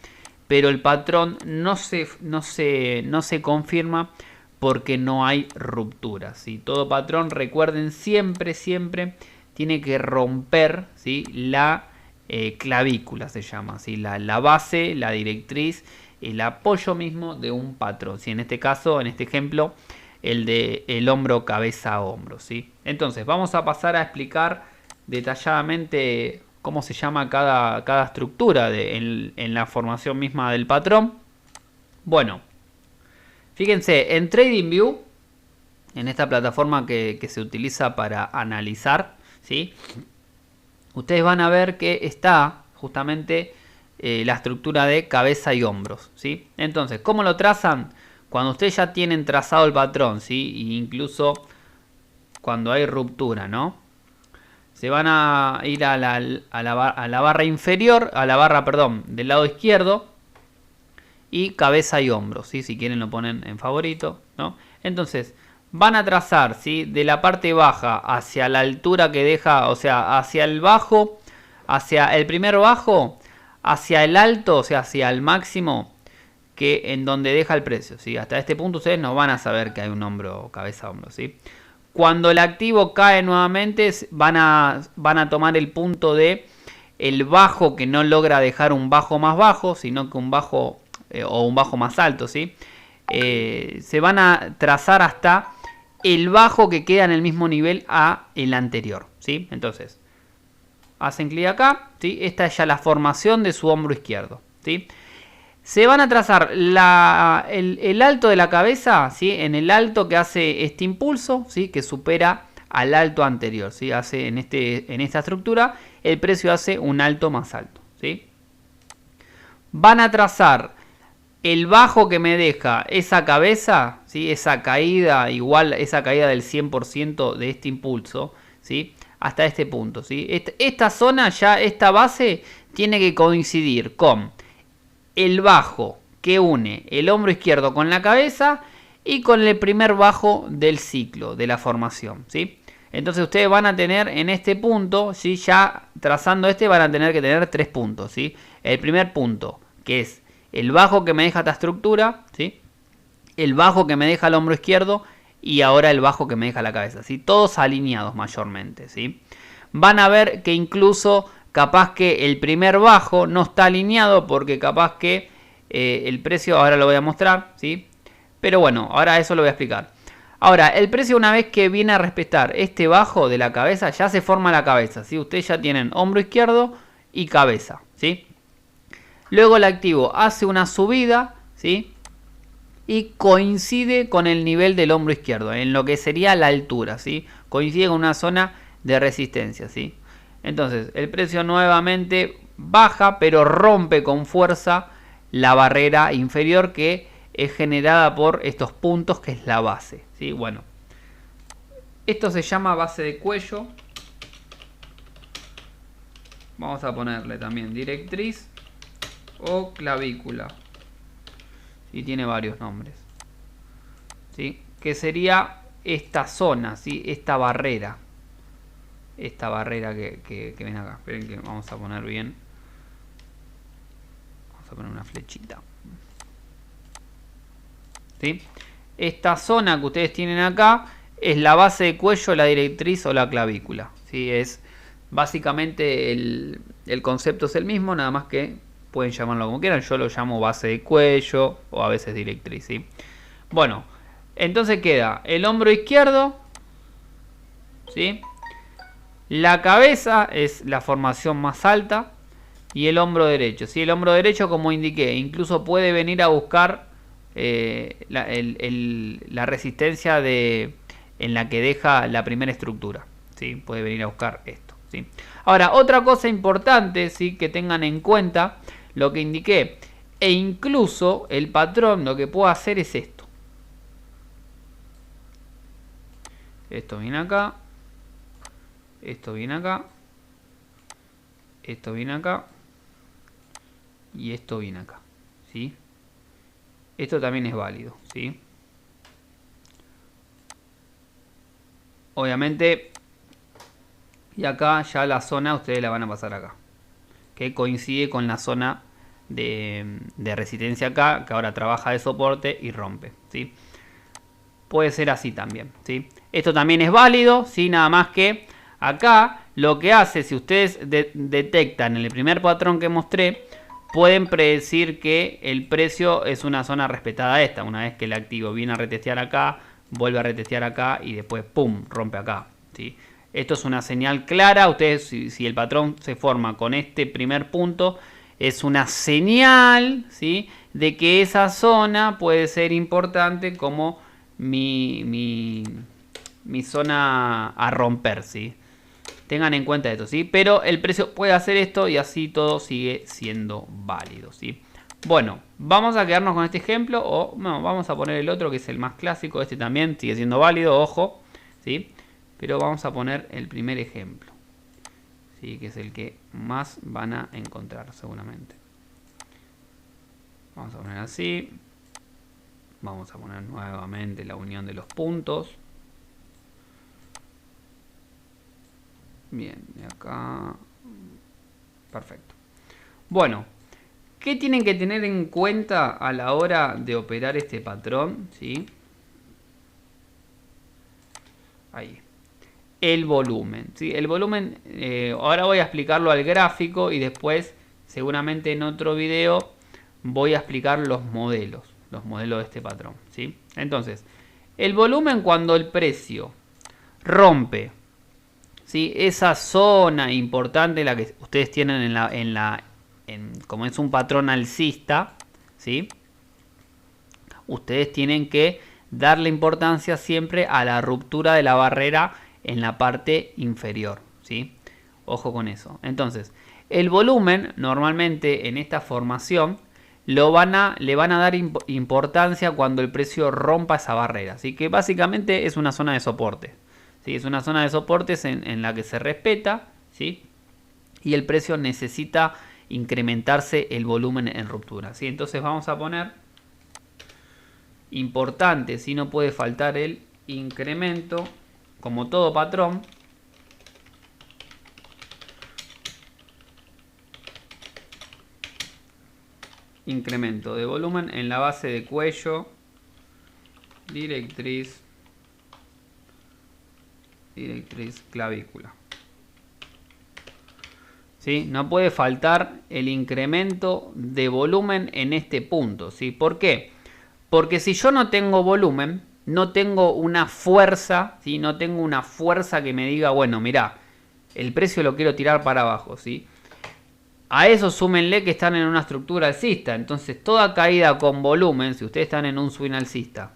pero el patrón no se confirma porque no hay ruptura, ¿sí? Todo patrón, recuerden, siempre tiene que romper, ¿sí? La clavícula se llama, ¿sí? La base, la directriz, el apoyo mismo de un patrón, ¿sí? En este caso, en este ejemplo, el hombro cabeza hombro, ¿sí? Entonces vamos a pasar a explicar detalladamente cómo se llama cada estructura en la formación misma del patrón. Bueno, fíjense, en TradingView, en esta plataforma que se utiliza para analizar, ¿sí? Ustedes van a ver que está justamente la estructura de cabeza y hombros, ¿sí? Entonces, ¿cómo lo trazan? Cuando ustedes ya tienen trazado el patrón, ¿sí? E incluso cuando hay ruptura, ¿no? Se van a ir a la barra inferior, perdón, del lado izquierdo, y cabeza y hombros, ¿sí? Si quieren lo ponen en favorito, ¿no? Entonces van a trazar, ¿sí? De la parte baja hacia la altura que deja, o sea, hacia el bajo, hacia el primer bajo, hacia el alto, o sea, hacia el máximo, que en donde deja el precio, ¿sí? Hasta este punto ustedes no van a saber que hay un hombro, cabeza, hombro, ¿sí? Cuando el activo cae nuevamente, van a tomar el punto de el bajo, que no logra dejar un bajo más bajo, sino que un bajo o un bajo más alto, ¿sí? Se van a trazar hasta el bajo que queda en el mismo nivel a el anterior, ¿sí? Entonces, hacen clic acá, ¿sí? Esta es ya la formación de su hombro izquierdo, ¿sí? Se van a trazar el alto de la cabeza, ¿sí? En el alto que hace este impulso, ¿sí? Que supera al alto anterior, ¿sí? Hace en esta estructura, el precio hace un alto más alto, ¿sí? Van a trazar el bajo que me deja esa cabeza, ¿sí? Esa caída igual, esa caída del 100% de este impulso, ¿sí? Hasta este punto, ¿sí? Esta zona, ya esta base, tiene que coincidir con el bajo que une el hombro izquierdo con la cabeza y con el primer bajo del ciclo, de la formación, ¿sí? Entonces ustedes van a tener en este punto, ¿sí? Ya trazando van a tener que tener 3 puntos, ¿sí? El primer punto, que es el bajo que me deja esta estructura, ¿sí? El bajo que me deja el hombro izquierdo y ahora el bajo que me deja la cabeza, ¿sí? Todos alineados mayormente, ¿sí? Van a ver que incluso capaz que el primer bajo no está alineado porque capaz que el precio, ahora lo voy a mostrar, ¿sí? Pero bueno, ahora eso lo voy a explicar. Ahora, el precio, una vez que viene a respetar este bajo de la cabeza, ya se forma la cabeza, ¿sí? Ustedes ya tienen hombro izquierdo y cabeza, ¿sí? Luego el activo hace una subida, ¿sí? Y coincide con el nivel del hombro izquierdo, en lo que sería la altura, ¿sí? Coincide con una zona de resistencia, ¿sí? Entonces, el precio nuevamente baja, pero rompe con fuerza la barrera inferior que es generada por estos puntos, que es la base, ¿sí? Bueno, esto se llama base de cuello. Vamos a ponerle también directriz o clavícula, y tiene varios nombres, ¿sí? Que sería esta zona, ¿sí? Esta barrera, esta barrera que ven acá. Esperen que vamos a poner bien. Vamos a poner una flechita. ¿Sí? Esta zona que ustedes tienen acá es la base de cuello, la directriz o la clavícula. ¿Sí? Es básicamente el concepto es el mismo, nada más que pueden llamarlo como quieran. Yo lo llamo base de cuello o a veces directriz. ¿Sí? Bueno, entonces queda el hombro izquierdo, ¿sí? La cabeza es la formación más alta y el hombro derecho. ¿Sí? El hombro derecho, como indiqué, incluso puede venir a buscar la resistencia en la que deja la primera estructura. ¿Sí? Puede venir a buscar esto. ¿Sí? Ahora, otra cosa importante, ¿sí? Que tengan en cuenta lo que indiqué. E incluso el patrón lo que puedo hacer es esto. Esto viene acá. Esto viene acá. Esto viene acá. Y esto viene acá. ¿Sí? Esto también es válido. ¿Sí? Obviamente. Y acá ya la zona ustedes la van a pasar acá. Que coincide con la zona de resistencia acá. Que ahora trabaja de soporte y rompe. ¿Sí? Puede ser así también. ¿Sí? Esto también es válido. ¿Sí? Nada más que acá lo que hace, si ustedes detectan en el primer patrón que mostré, pueden predecir que el precio es una zona respetada esta. Una vez que el activo viene a retestear acá, vuelve a retestear acá y después ¡pum! Rompe acá. ¿Sí? Esto es una señal clara. Ustedes, si el patrón se forma con este primer punto, es una señal, ¿sí? De que esa zona puede ser importante como mi zona a romper, ¿sí? Tengan en cuenta esto, ¿sí? Pero el precio puede hacer esto y así todo sigue siendo válido, ¿sí? Bueno, vamos a quedarnos con este ejemplo o no, vamos a poner el otro que es el más clásico. Este también sigue siendo válido, ojo, ¿sí? Pero vamos a poner el primer ejemplo, ¿sí? Que es el que más van a encontrar seguramente. Vamos a poner así. Vamos a poner nuevamente la unión de los puntos. Bien, de acá. Perfecto. Bueno, ¿qué tienen que tener en cuenta a la hora de operar este patrón? ¿Sí? Ahí. El volumen. ¿Sí? El volumen, ahora voy a explicarlo al gráfico y después, seguramente en otro video, voy a explicar los modelos de este patrón. ¿Sí? Entonces, el volumen cuando el precio rompe, ¿sí? Esa zona importante la que ustedes tienen como es un patrón alcista, ¿sí? Ustedes tienen que darle importancia siempre a la ruptura de la barrera en la parte inferior, ¿sí? Ojo con eso. Entonces, el volumen normalmente en esta formación le van a dar importancia cuando el precio rompa esa barrera. Así que básicamente es una zona de soporte. ¿Sí? Es una zona de soportes en la que se respeta, ¿sí? Y el precio necesita incrementarse el volumen en ruptura, ¿sí? Entonces vamos a poner importante, si no puede faltar el incremento, como todo patrón. Incremento de volumen en la base de cuello, directriz, clavícula. ¿Sí? No puede faltar el incremento de volumen en este punto, ¿sí? ¿Por qué? Porque si yo no tengo volumen, no tengo una fuerza, ¿sí? No tengo una fuerza que me diga, bueno, mirá, el precio lo quiero tirar para abajo, ¿sí? A eso súmenle que están en una estructura alcista. Entonces, toda caída con volumen, si ustedes están en un swing alcista,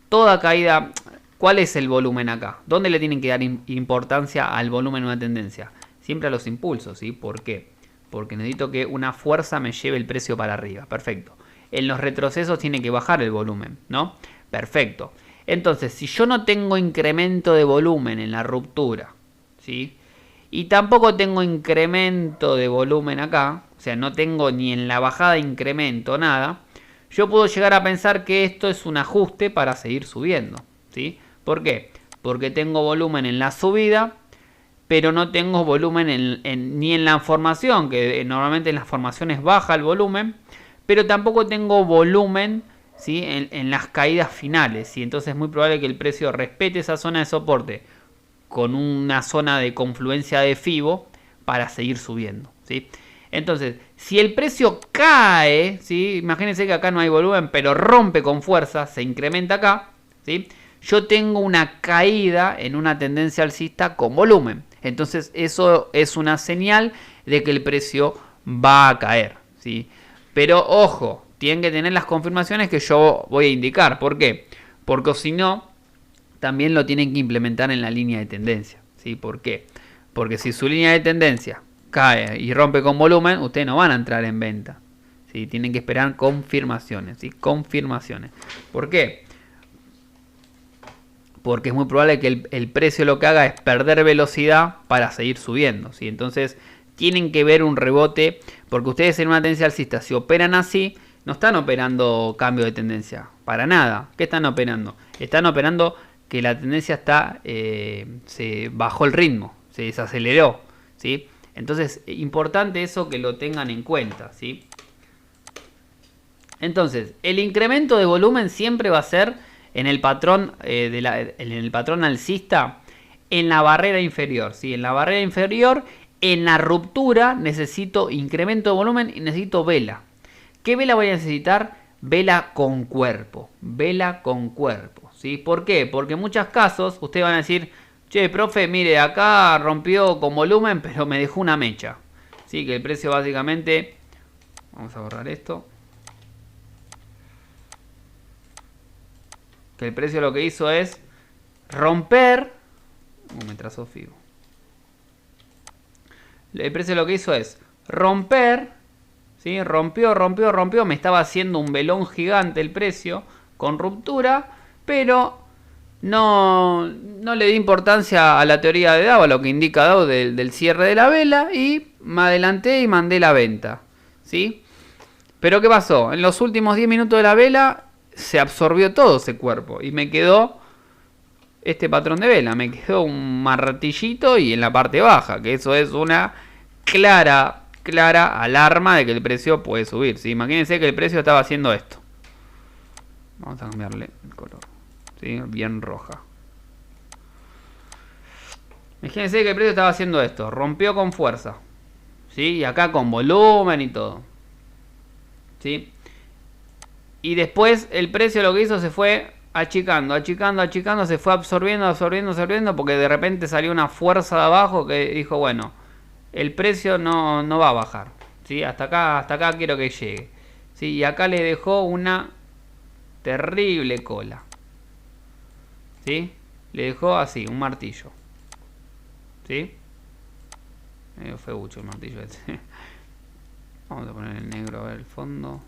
toda caída, ¿cuál es el volumen acá? ¿Dónde le tienen que dar importancia al volumen de una tendencia? Siempre a los impulsos, ¿sí? ¿Por qué? Porque necesito que una fuerza me lleve el precio para arriba. Perfecto. En los retrocesos tiene que bajar el volumen, ¿no? Perfecto. Entonces, si yo no tengo incremento de volumen en la ruptura, ¿sí? Y tampoco tengo incremento de volumen acá, o sea, no tengo ni en la bajada incremento, nada, yo puedo llegar a pensar que esto es un ajuste para seguir subiendo, ¿sí? ¿Por qué? Porque tengo volumen en la subida, pero no tengo volumen ni en la formación, que normalmente en las formaciones baja el volumen, pero tampoco tengo volumen, ¿sí? en las caídas finales, ¿sí? Entonces es muy probable que el precio respete esa zona de soporte con una zona de confluencia de FIBO para seguir subiendo, ¿sí? Entonces, si el precio cae, ¿sí? Imagínense que acá no hay volumen, pero rompe con fuerza, se incrementa acá, ¿sí? Yo tengo una caída en una tendencia alcista con volumen. Entonces, eso es una señal de que el precio va a caer, ¿sí? Pero ojo, tienen que tener las confirmaciones que yo voy a indicar. ¿Por qué? Porque si no, también lo tienen que implementar en la línea de tendencia, ¿sí? ¿Por qué? Porque si su línea de tendencia cae y rompe con volumen, ustedes no van a entrar en venta, ¿sí? Tienen que esperar confirmaciones, ¿sí? Confirmaciones. ¿Por qué? Porque es muy probable que el precio lo que haga es perder velocidad para seguir subiendo, ¿sí? Entonces tienen que ver un rebote, porque ustedes en una tendencia alcista, si operan así, no están operando cambio de tendencia, para nada. ¿Qué están operando? Están operando que la tendencia está, se bajó el ritmo, se desaceleró, ¿sí? Entonces, importante eso que lo tengan en cuenta, ¿sí? Entonces, el incremento de volumen siempre va a ser en el patrón, en el patrón alcista, en la barrera inferior, ¿sí? En la barrera inferior, en la ruptura, necesito incremento de volumen y necesito vela. ¿Qué vela voy a necesitar? Vela con cuerpo, ¿sí? ¿Por qué? Porque en muchos casos ustedes van a decir, che, profe, mire, acá rompió con volumen, pero me dejó una mecha. ¿Sí? Que el precio básicamente, vamos a borrar esto, que el precio lo que hizo es romper, me trazó FIBO. El precio lo que hizo es romper, ¿sí? Rompió, me estaba haciendo un velón gigante el precio con ruptura, pero no le di importancia a la teoría de Dow, a lo que indica Dow del cierre de la vela, y me adelanté y mandé la venta, ¿sí? Pero ¿qué pasó? En los últimos 10 minutos de la vela se absorbió todo ese cuerpo y me quedó este patrón de vela, me quedó un martillito y en la parte baja, que eso es una clara alarma de que el precio puede subir, ¿sí? Imagínense que el precio estaba haciendo esto. Vamos a cambiarle el color, ¿sí? Bien roja. Imagínense que el precio estaba haciendo esto, rompió con fuerza, ¿sí? Y acá con volumen y todo, ¿sí? Y después el precio lo que hizo se fue achicando, se fue absorbiendo, porque de repente salió una fuerza de abajo que dijo, bueno, el precio no va a bajar, ¿sí? Hasta acá quiero que llegue, ¿sí? Y acá le dejó una terrible cola, ¿sí? Le dejó así, un martillo, ¿sí? Medio feucho el martillo este. Vamos a poner el negro a ver el fondo,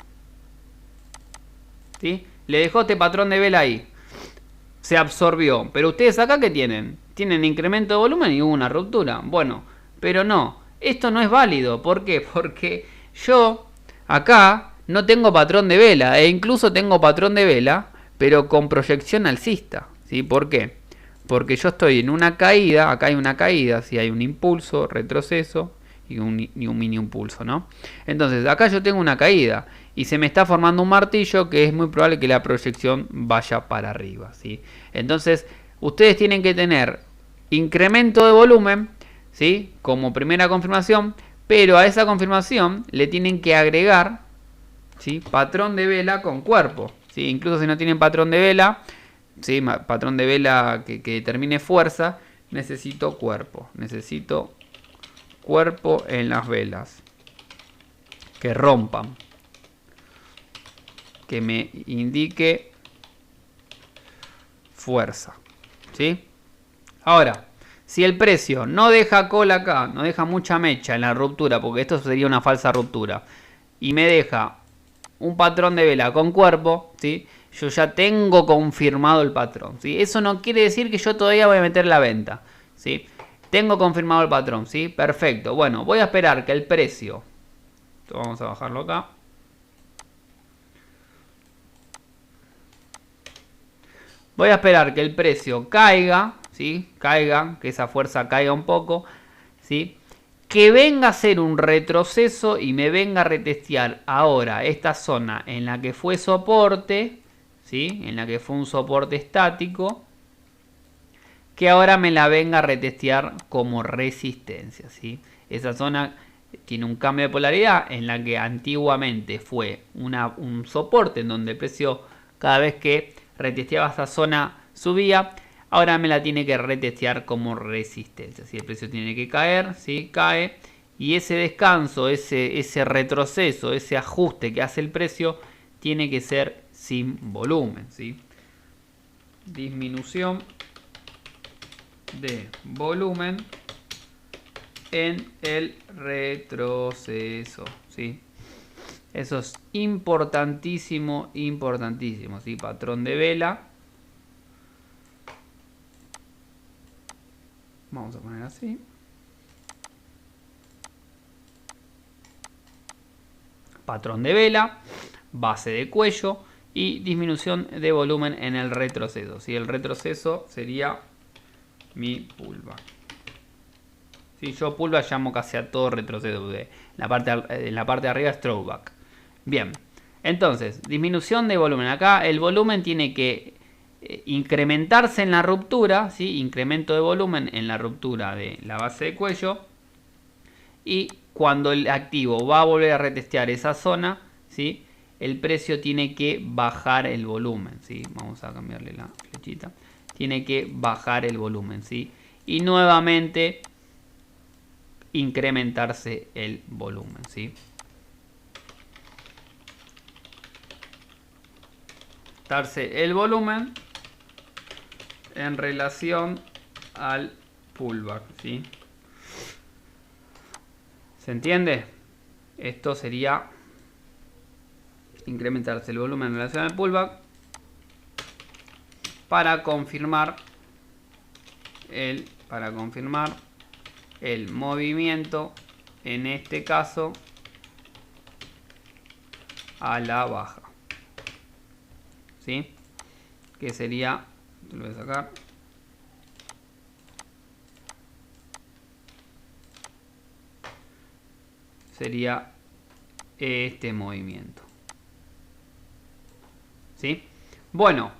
¿sí? Le dejó este patrón de vela ahí. Se absorbió. Pero ustedes acá, ¿qué tienen? Tienen incremento de volumen y hubo una ruptura. Bueno, pero no. Esto no es válido. ¿Por qué? Porque yo acá no tengo patrón de vela. E incluso tengo patrón de vela, pero con proyección alcista, ¿sí? ¿Por qué? Porque yo estoy en una caída. Acá hay una caída. Si hay un impulso, retroceso y un mini impulso, ¿no? Entonces acá yo tengo una caída y se me está formando un martillo, que es muy probable que la proyección vaya para arriba, ¿sí? Entonces ustedes tienen que tener incremento de volumen, ¿sí? Como primera confirmación, pero a esa confirmación le tienen que agregar, ¿sí? Patrón de vela con cuerpo, ¿sí? Incluso si no tienen patrón de vela, ¿sí? Patrón de vela que determine fuerza, necesito cuerpo en las velas que rompan, que me indique fuerza, ¿sí? Ahora, si el precio no deja cola acá, no deja mucha mecha en la ruptura, porque esto sería una falsa ruptura, y me deja un patrón de vela con cuerpo, ¿sí? Yo ya tengo confirmado el patrón, ¿sí? Eso no quiere decir que yo todavía voy a meter la venta, ¿sí? Tengo confirmado el patrón, ¿sí? Perfecto. Bueno, voy a esperar que el precio... Vamos a bajarlo acá. Voy a esperar que el precio caiga, ¿sí? Caiga, que esa fuerza caiga un poco, ¿sí? Que venga a hacer un retroceso y me venga a retestear ahora esta zona en la que fue soporte, ¿sí? En la que fue un soporte estático, que ahora me la venga a retestear como resistencia, ¿sí? Esa zona tiene un cambio de polaridad en la que antiguamente fue un soporte en donde el precio cada vez que retesteaba esa zona subía, ahora me la tiene que retestear como resistencia. ¿Sí? El precio tiene que caer, ¿sí? Cae, y ese descanso, ese retroceso, ese ajuste que hace el precio tiene que ser sin volumen, ¿sí? Disminución de volumen en el retroceso, ¿sí? Eso es importantísimo, importantísimo, ¿sí? Patrón de vela. Vamos a poner así. Patrón de vela, base de cuello y disminución de volumen en el retroceso, ¿sí? El retroceso sería mi pullback. Sí, yo pullback llamo casi a todo retroceso. En la parte de arriba es throwback. Bien, entonces, disminución de volumen. Acá el volumen tiene que incrementarse en la ruptura, ¿sí? Incremento de volumen en la ruptura de la base de cuello. Y cuando el activo va a volver a retestear esa zona, ¿sí? El precio tiene que bajar el volumen, ¿sí? Vamos a cambiarle la flechita. Tiene que bajar el volumen, ¿sí? Y nuevamente incrementarse el volumen, ¿sí? Darse el volumen en relación al pullback, ¿sí? ¿Se entiende? Esto sería incrementarse el volumen en relación al pullback para confirmar el movimiento, en este caso a la baja, ¿sí? Que sería, lo voy a sacar, sería este movimiento, ¿sí? Bueno,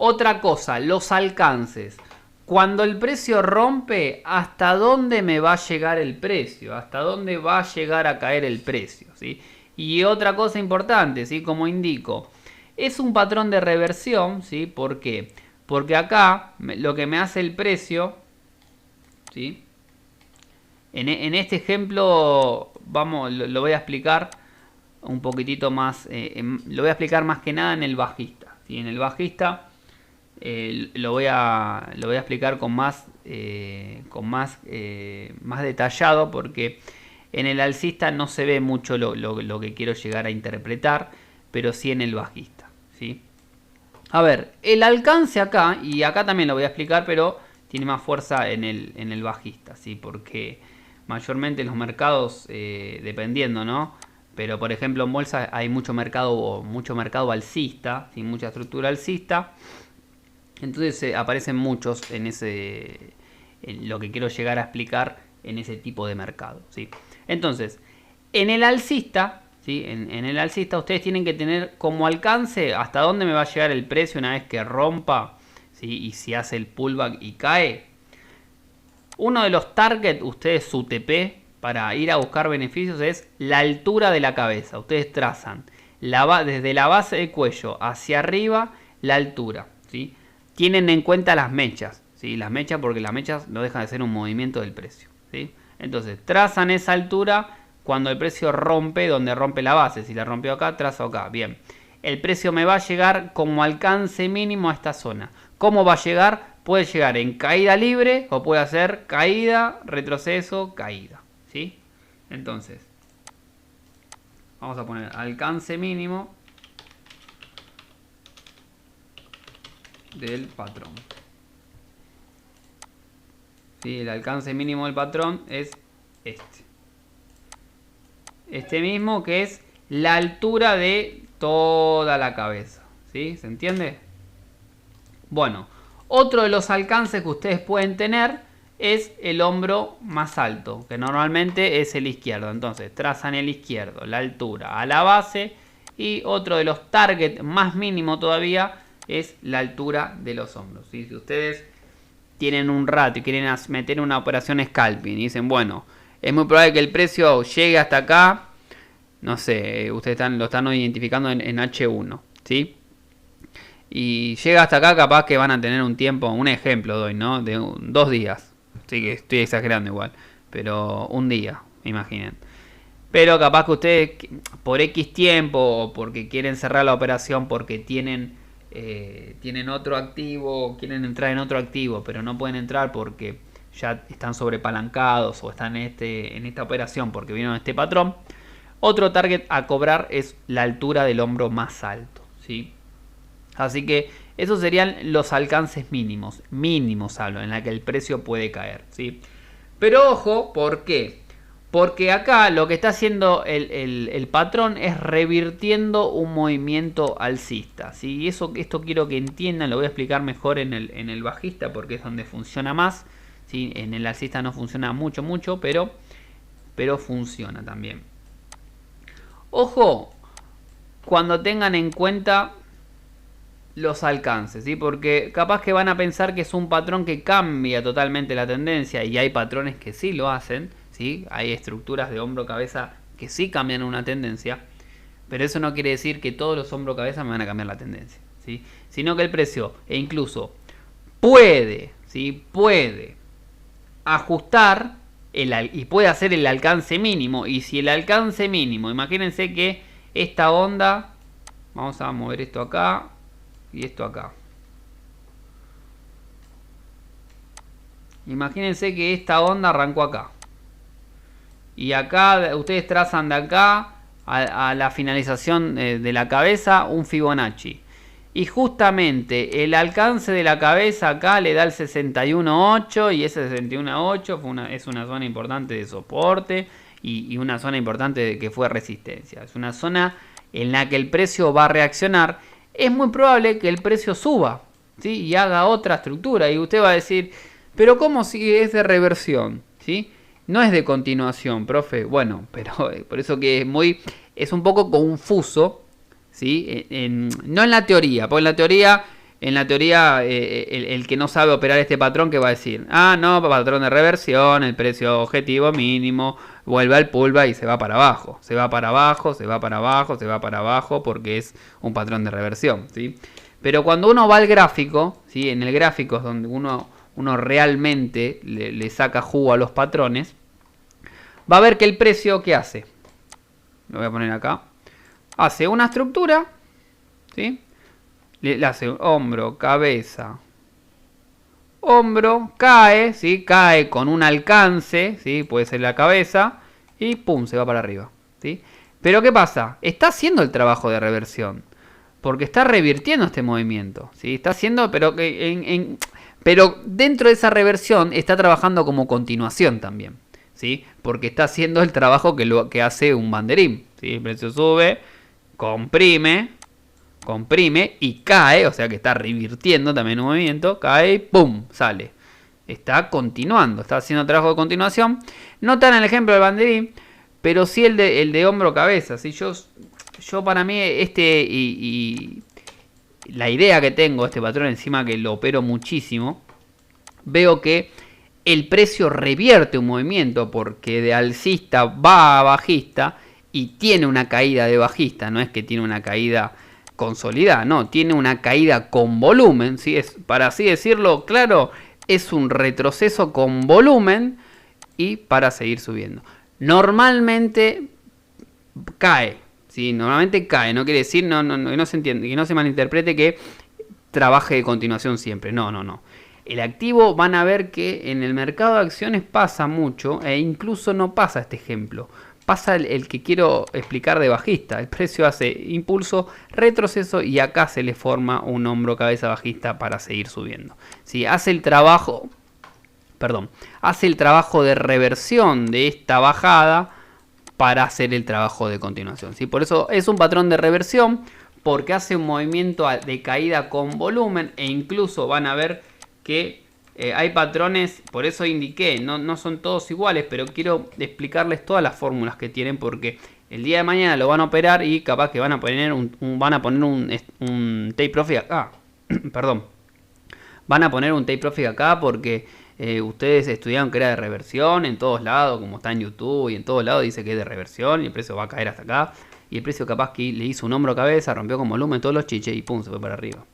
otra cosa, los alcances. Cuando el precio rompe, ¿hasta dónde me va a llegar el precio? ¿Hasta dónde va a llegar a caer el precio? ¿Sí? Y otra cosa importante, ¿sí? Como indico, es un patrón de reversión, ¿sí? ¿Por qué? Porque acá lo que me hace el precio, ¿sí? En este ejemplo, lo voy a explicar un poquitito más, lo voy a explicar más que nada en el bajista, ¿sí? En el bajista lo voy a explicar más detallado, porque en el alcista no se ve mucho lo que quiero llegar a interpretar, pero sí en el bajista, ¿sí? A ver, el alcance acá, y acá también lo voy a explicar, pero tiene más fuerza en el bajista, ¿sí? Porque mayormente los mercados, dependiendo, ¿no? Pero por ejemplo en bolsa hay mucho mercado alcista, ¿sí? Mucha estructura alcista. Entonces aparecen muchos en lo que quiero llegar a explicar en ese tipo de mercado, ¿sí? Entonces, en el alcista, ¿sí? En el alcista ustedes tienen que tener como alcance hasta dónde me va a llegar el precio una vez que rompa, ¿sí? Y si hace el pullback y cae. Uno de los targets, ustedes su TP para ir a buscar beneficios, es la altura de la cabeza. Ustedes trazan desde la base del cuello hacia arriba la altura, ¿sí? Tienen en cuenta las mechas, ¿sí? Las mechas, porque las mechas no dejan de ser un movimiento del precio, ¿sí? Entonces trazan esa altura cuando el precio rompe, donde rompe la base. Si la rompió acá, trazo acá. Bien, el precio me va a llegar como alcance mínimo a esta zona. ¿Cómo va a llegar? Puede llegar en caída libre o puede hacer caída, retroceso, caída, ¿sí? Entonces, vamos a poner alcance mínimo del patrón. ¿Sí? El alcance mínimo del patrón es este mismo, que es la altura de toda la cabeza, ¿sí? ¿Se entiende? Bueno, Otro de los alcances que ustedes pueden tener es el hombro más alto, que normalmente es el izquierdo. Entonces trazan el izquierdo, la altura a la base, y otro de los targets más mínimo todavía es la altura de los hombros. ¿Sí? Si ustedes tienen un ratio y quieren meter una operación scalping y dicen, bueno, es muy probable que el precio llegue hasta acá, no sé, ustedes lo están identificando en H1, ¿sí? Y llega hasta acá, capaz que van a tener un tiempo, un ejemplo doy, ¿no? De 2 días. Sí, que estoy exagerando igual, pero un día, imaginen. Pero capaz que ustedes por X tiempo o porque quieren cerrar la operación porque tienen otro activo, quieren entrar en otro activo, pero no pueden entrar porque ya están sobrepalancados o están en esta operación porque vieron este patrón. Otro target a cobrar es la altura del hombro más alto, ¿sí? Así que esos serían los alcances mínimos, hablo, en la que el precio puede caer, ¿sí? Pero ojo, ¿por qué? Porque acá lo que está haciendo el patrón es revirtiendo un movimiento alcista, ¿sí? Y esto quiero que entiendan, lo voy a explicar mejor en el bajista porque es donde funciona más, ¿sí? En el alcista no funciona mucho, pero funciona también. Ojo, cuando tengan en cuenta los alcances, ¿sí? Porque capaz que van a pensar que es un patrón que cambia totalmente la tendencia, y hay patrones que sí lo hacen, ¿sí? Hay estructuras de hombro-cabeza que sí cambian una tendencia, pero eso no quiere decir que todos los hombro-cabeza me van a cambiar la tendencia, ¿sí? Sino que el precio incluso puede, ¿sí? Puede ajustar y puede hacer el alcance mínimo, y si el alcance mínimo, imagínense que esta onda, vamos a mover esto acá y esto acá. Imagínense que esta onda arrancó acá. Y acá ustedes trazan de acá a la finalización de la cabeza un Fibonacci. Y justamente el alcance de la cabeza acá le da el 61.8, y ese 61.8 es una zona importante de soporte y una zona importante de que fue resistencia. Es una zona en la que el precio va a reaccionar. Es muy probable que el precio suba, ¿sí? Y haga otra estructura. Y usted va a decir, pero ¿cómo si es de reversión? ¿Sí? No es de continuación, profe. Bueno, pero por eso que es un poco confuso, ¿sí? No en la teoría, porque en la teoría el que no sabe operar este patrón, que va a decir, no, patrón de reversión, el precio objetivo mínimo, vuelve al pullback y se va para abajo, se va para abajo, se va para abajo, se va para abajo, porque es un patrón de reversión, ¿sí? Pero cuando uno va al gráfico, ¿sí? En el gráfico es donde uno realmente le saca jugo a los patrones, va a ver que el precio, ¿qué hace? Lo voy a poner acá. Hace una estructura, ¿sí? Le hace hombro, cabeza, hombro, cae, ¿sí? Cae con un alcance, ¿sí? Puede ser la cabeza, y pum, se va para arriba, ¿sí? Pero ¿qué pasa? Está haciendo el trabajo de reversión, porque está revirtiendo este movimiento, ¿sí? Está haciendo, pero dentro de esa reversión está trabajando como continuación también, ¿sí? Porque está haciendo el trabajo que hace un banderín, ¿sí? El precio sube, comprime y cae, o sea que está revirtiendo también un movimiento, cae y pum, sale. Está continuando, está haciendo trabajo de continuación. No tan el ejemplo del banderín, pero sí el de hombro cabeza, ¿sí? Yo para mí y la idea que tengo de este patrón, encima que lo opero muchísimo, veo que el precio revierte un movimiento porque de alcista va a bajista y tiene una caída de bajista, no es que tiene una caída consolidada, no, tiene una caída con volumen, ¿sí? Para así decirlo, claro, es un retroceso con volumen y para seguir subiendo. Normalmente cae, ¿sí? Normalmente cae, no quiere decir, no se entiende, que no se malinterprete que trabaje de continuación siempre, no. El activo, van a ver que en el mercado de acciones pasa mucho, e incluso no pasa este ejemplo. Pasa el que quiero explicar de bajista. El precio hace impulso, retroceso, y acá se le forma un hombro cabeza bajista para seguir subiendo. ¿Sí? Hace el trabajo de reversión de esta bajada para hacer el trabajo de continuación, ¿sí? Por eso es un patrón de reversión, porque hace un movimiento de caída con volumen, e incluso van a ver que hay patrones, por eso indiqué, no son todos iguales, pero quiero explicarles todas las fórmulas que tienen, porque el día de mañana lo van a operar y capaz que van a poner un take profit acá. Perdón. Van a poner un take profit acá porque ustedes estudiaron que era de reversión en todos lados, como está en YouTube y en todos lados dice que es de reversión y el precio va a caer hasta acá. Y el precio capaz que le hizo un hombro cabeza, rompió con volumen todos los chiches y pum, se fue para arriba.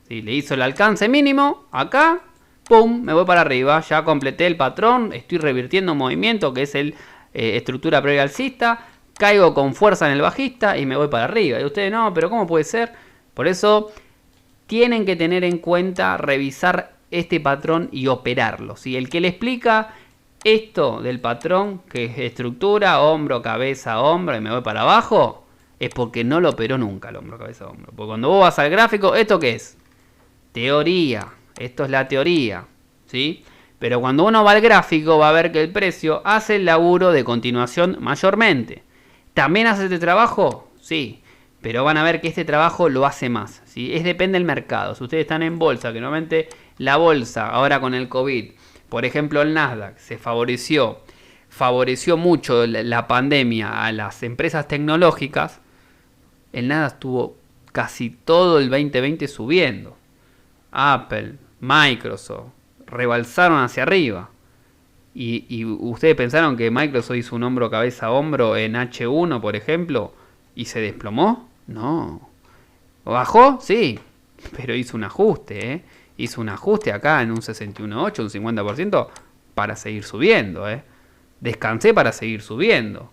¿Sí? Le hizo el alcance mínimo, acá, pum, me voy para arriba. Ya completé el patrón, estoy revirtiendo un movimiento que es el estructura previa alcista. Caigo con fuerza en el bajista y me voy para arriba. Y ustedes no, pero ¿cómo puede ser? Por eso tienen que tener en cuenta revisar este patrón y operarlo. ¿Sí? El que le explica esto del patrón, que es estructura, hombro, cabeza, hombro y me voy para abajo, es porque no lo operó nunca el hombro, cabeza, hombro. Porque cuando vos vas al gráfico, ¿esto qué es? Teoría. Esto es la teoría. ¿Sí? Pero cuando uno va al gráfico va a ver que el precio hace el laburo de continuación mayormente. ¿También hace este trabajo? Sí. Pero van a ver que este trabajo lo hace más. ¿Sí? Depende del mercado. Si ustedes están en bolsa, que normalmente la bolsa, ahora con el COVID, por ejemplo el Nasdaq, se favoreció mucho la pandemia a las empresas tecnológicas, el Nasdaq estuvo casi todo el 2020 subiendo. Apple, Microsoft, rebalsaron hacia arriba. Y ustedes pensaron que Microsoft hizo un hombro cabeza a hombro en H1, por ejemplo, y se desplomó. No. ¿Bajó? Sí. Pero hizo un ajuste, ¿eh? Hizo un ajuste acá en un 61.8, un 50% para seguir subiendo, ¿eh? Descansé para seguir subiendo.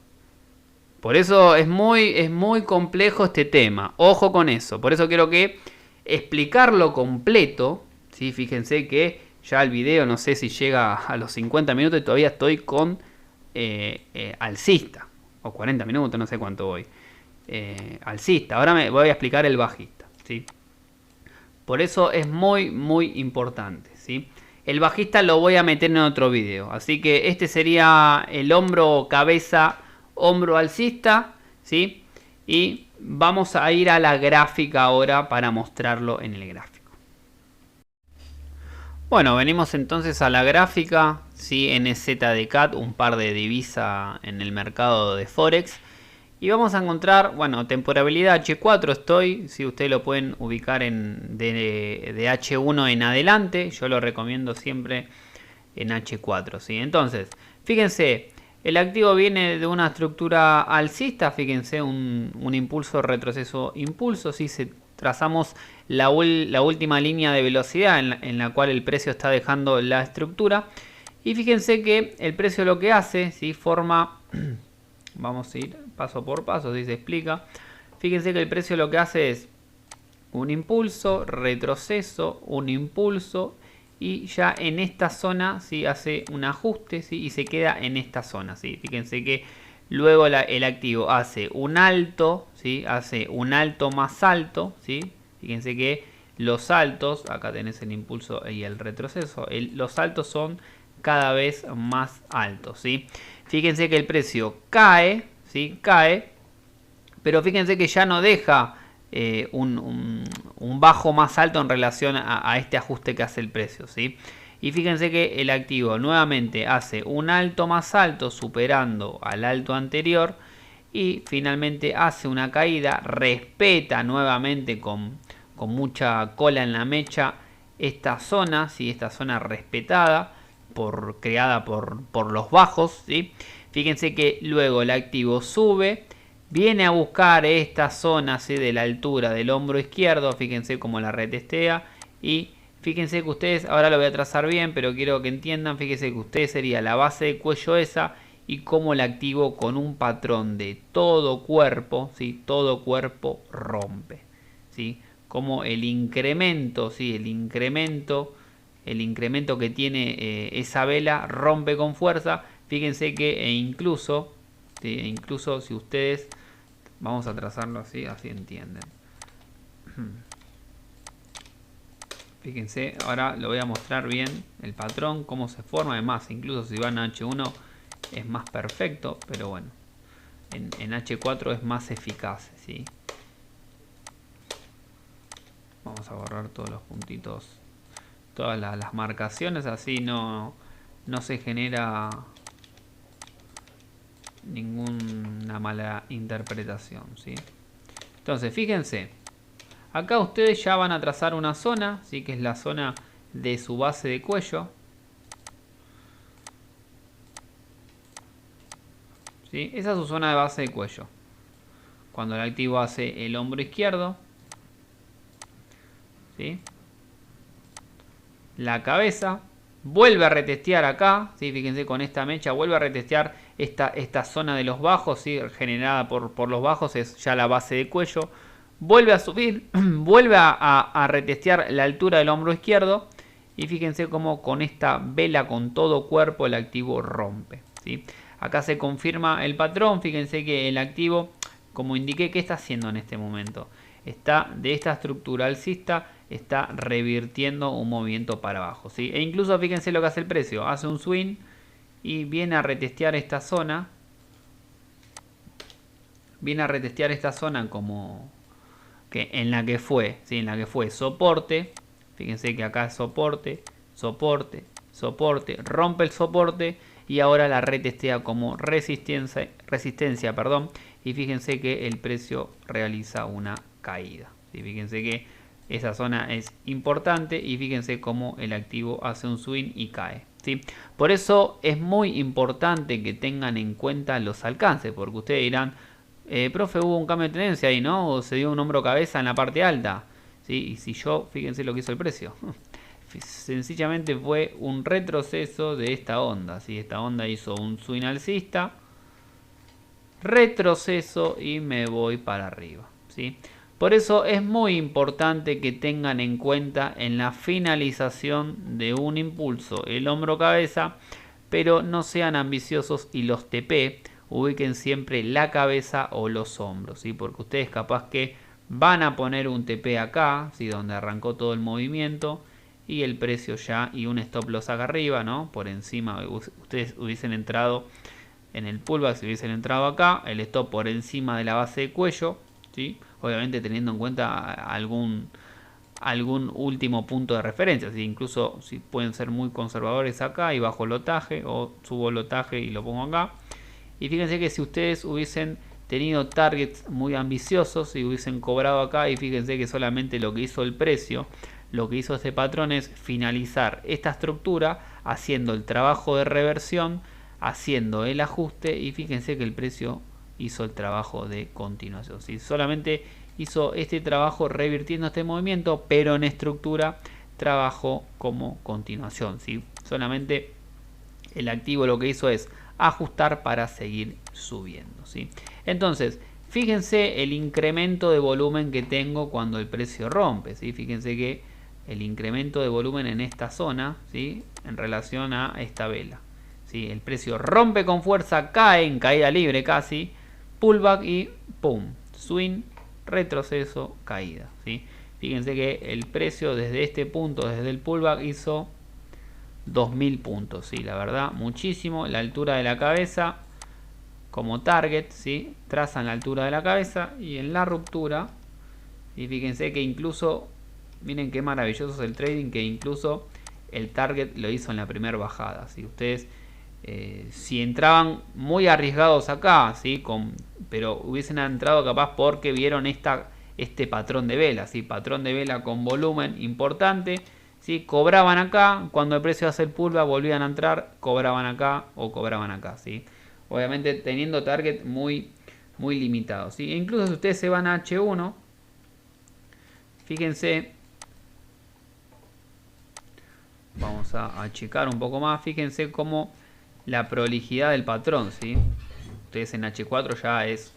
Por eso es muy complejo este tema. Ojo con eso. Por eso quiero que explicarlo completo. ¿Sí? Fíjense que ya el video no sé si llega a los 50 minutos y todavía estoy con alcista. O 40 minutos, no sé cuánto voy. Alcista. Ahora me voy a explicar el bajista. ¿Sí? Por eso es muy importante. ¿Sí? El bajista lo voy a meter en otro video. Así que este sería el hombro, cabeza, hombro alcista. ¿Sí? Y vamos a ir a la gráfica ahora para mostrarlo en el gráfico. Bueno, venimos entonces a la gráfica. ¿Sí? NZDCAT, un par de divisas en el mercado de Forex. Y vamos a encontrar, bueno, temporalidad H4 estoy, si ustedes lo pueden ubicar de H1 en adelante, yo lo recomiendo siempre en H4, ¿sí? Entonces, fíjense, el activo viene de una estructura alcista, fíjense, un impulso, retroceso, impulso, ¿sí? Trazamos la última línea de velocidad en la cual el precio está dejando la estructura. Y fíjense que el precio lo que hace, ¿sí? Forma... Vamos a ir paso por paso, si se explica. Fíjense que el precio lo que hace es un impulso, retroceso, un impulso y ya en esta zona ¿sí? Hace un ajuste ¿sí? Y se queda en esta zona. ¿sí? Fíjense que luego el activo hace un alto, ¿sí? Hace un alto más alto. ¿sí? Fíjense que los altos, acá tenés el impulso y el retroceso, los altos son cada vez más altos. ¿sí? Fíjense que el precio cae, ¿sí? Cae, pero fíjense que ya no deja un bajo más alto en relación a este ajuste que hace el precio, ¿sí? Y fíjense que el activo nuevamente hace un alto más alto superando al alto anterior y finalmente hace una caída, respeta nuevamente con mucha cola en la mecha esta zona, ¿sí? Esta zona respetada. Creada por los bajos, ¿sí? Fíjense que luego el activo sube, viene a buscar esta zona ¿sí? De la altura del hombro izquierdo, fíjense cómo la retestea y fíjense que ustedes, ahora lo voy a trazar bien, pero quiero que entiendan, fíjense que ustedes sería la base de cuello esa y cómo el activo con un patrón de todo cuerpo, ¿sí? Todo cuerpo rompe, ¿sí? Como el incremento, ¿sí? El incremento que tiene esa vela rompe con fuerza. Fíjense que incluso si ustedes, vamos a trazarlo así entienden. Fíjense, ahora lo voy a mostrar bien el patrón, cómo se forma. Además, incluso si van a H1 es más perfecto, pero bueno, en H4 es más eficaz, ¿sí? Vamos a borrar todos los puntitos todas las marcaciones, así no se genera ninguna mala interpretación, ¿sí? Entonces, fíjense, acá ustedes ya van a trazar una zona, ¿sí? Que es la zona de su base de cuello, ¿sí? Esa es su zona de base de cuello. Cuando el activo hace el hombro izquierdo, ¿sí? La cabeza vuelve a retestear acá, ¿sí? Fíjense, con esta mecha vuelve a retestear esta zona de los bajos, ¿sí? Generada por los bajos, es ya la base de cuello. Vuelve a subir, vuelve a retestear la altura del hombro izquierdo. Y fíjense cómo con esta vela con todo cuerpo el activo rompe, ¿sí? Acá se confirma el patrón. Fíjense que el activo, como indiqué, ¿qué está haciendo en este momento? Está de esta estructura alcista, está revirtiendo un movimiento para abajo, ¿sí? E incluso fíjense lo que hace el precio. Hace un swing y viene a retestear esta zona. Viene a retestear esta zona como que en la que fue, ¿sí? En la que fue soporte. Fíjense que acá es soporte, soporte, soporte, rompe el soporte y ahora la retestea como resistencia, perdón, y fíjense que el precio realiza una caída, ¿sí? Fíjense que esa zona es importante y fíjense cómo el activo hace un swing y cae, ¿sí? Por eso es muy importante que tengan en cuenta los alcances, porque ustedes dirán, profe, hubo un cambio de tendencia ahí, ¿no? O se dio un hombro cabeza en la parte alta. ¿Sí? Y si yo, fíjense lo que hizo el precio. Sencillamente fue un retroceso de esta onda, ¿sí? Esta onda hizo un swing alcista, retroceso y me voy para arriba, ¿sí? Por eso es muy importante que tengan en cuenta en la finalización de un impulso el hombro cabeza, pero no sean ambiciosos y los TP ubiquen siempre la cabeza o los hombros, ¿sí? Porque ustedes capaz que van a poner un TP acá, ¿sí? Donde arrancó todo el movimiento y el precio ya, y un stop loss acá arriba, ¿no? Por encima, ustedes hubiesen entrado en el pullback, si hubiesen entrado acá, el stop por encima de la base de cuello, ¿sí? Obviamente teniendo en cuenta algún último punto de referencia, ¿sí? Incluso si pueden ser muy conservadores acá y bajo lotaje, o subo lotaje y lo pongo acá. Y fíjense que si ustedes hubiesen tenido targets muy ambiciosos y hubiesen cobrado acá, y fíjense que solamente lo que hizo el precio, lo que hizo este patrón es finalizar esta estructura haciendo el trabajo de reversión, haciendo el ajuste, y fíjense que el precio hizo el trabajo de continuación, ¿sí? Solamente hizo este trabajo revirtiendo este movimiento, pero en estructura trabajó como continuación, ¿sí? Solamente el activo lo que hizo es ajustar para seguir subiendo, ¿sí? Entonces, fíjense el incremento de volumen que tengo cuando el precio rompe, ¿sí? Fíjense que el incremento de volumen en esta zona, ¿sí? En relación a esta vela, ¿sí? El precio rompe con fuerza, cae en caída libre casi, pullback y pum, swing, retroceso, caída, ¿sí? Fíjense que el precio desde este punto, desde el pullback, hizo 2000 puntos, ¿sí? La verdad, muchísimo. La altura de la cabeza como target, ¿sí? Trazan la altura de la cabeza y en la ruptura, y fíjense que incluso, miren qué maravilloso es el trading, que incluso el target lo hizo en la primera bajada, ¿sí? Ustedes si entraban muy arriesgados acá, ¿sí? Pero hubiesen entrado capaz porque vieron este patrón de vela, ¿sí? Patrón de vela con volumen importante, ¿sí? Cobraban acá, cuando el precio hace el pullback volvían a entrar, cobraban acá o cobraban acá, ¿sí? Obviamente teniendo target muy limitado, ¿sí? E incluso si ustedes se van a H1, fíjense, vamos a achicar un poco más, fíjense cómo la prolijidad del patrón, ¿sí? Ustedes en H4 ya es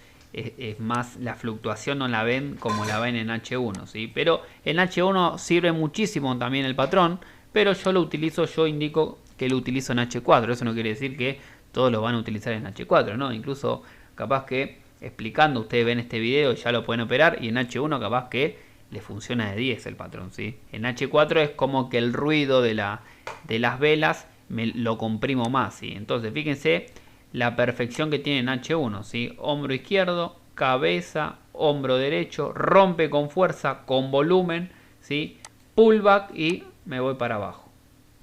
más, la fluctuación no la ven como la ven en H1, ¿sí? Pero en H1 sirve muchísimo también el patrón, pero yo indico que lo utilizo en H4. Eso no quiere decir que todos lo van a utilizar en H4, ¿no? Incluso capaz que explicando, ustedes ven este video y ya lo pueden operar, y en H1 capaz que le funciona de 10 el patrón, ¿sí? En H4 es como que el ruido de las velas lo comprimo más, ¿sí? Entonces fíjense la perfección que tiene en H1, ¿sí? Hombro izquierdo, cabeza, hombro derecho, rompe con fuerza, con volumen, ¿sí? Pullback y me voy para abajo,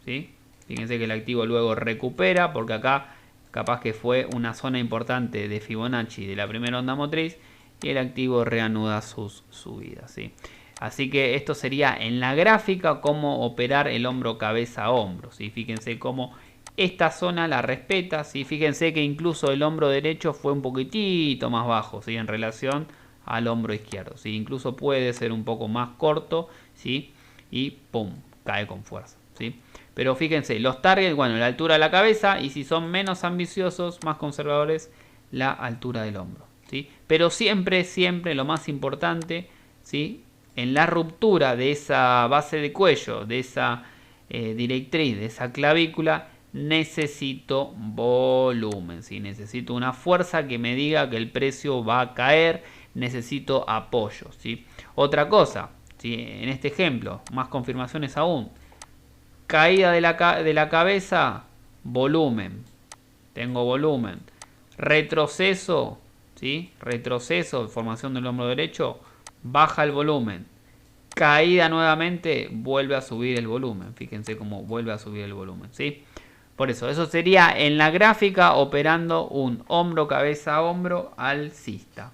¿sí? Fíjense que el activo luego recupera, porque acá capaz que fue una zona importante de Fibonacci de la primera onda motriz, y el activo reanuda sus subidas, ¿sí? Así que esto sería en la gráfica cómo operar el hombro cabeza a hombro, ¿sí? Fíjense cómo esta zona la respeta, ¿sí? Fíjense que incluso el hombro derecho fue un poquitito más bajo, ¿sí? En relación al hombro izquierdo, ¿sí? Incluso puede ser un poco más corto, ¿sí? Y pum, cae con fuerza, ¿sí? Pero fíjense, los targets, bueno, la altura de la cabeza, y si son menos ambiciosos, más conservadores, la altura del hombro, ¿sí? Pero siempre, siempre lo más importante, ¿sí? En la ruptura de esa base de cuello, de esa directriz, de esa clavícula, necesito volumen, ¿sí? Necesito una fuerza que me diga que el precio va a caer, necesito apoyo, ¿sí? Otra cosa, ¿sí? En este ejemplo, más confirmaciones aún. Caída de la cabeza, volumen. Tengo volumen. Retroceso, ¿sí? Retroceso, formación del hombro derecho, baja el volumen. Caída nuevamente, vuelve a subir el volumen. Fíjense cómo vuelve a subir el volumen, ¿sí? Por eso sería en la gráfica operando un hombro, cabeza, hombro alcista.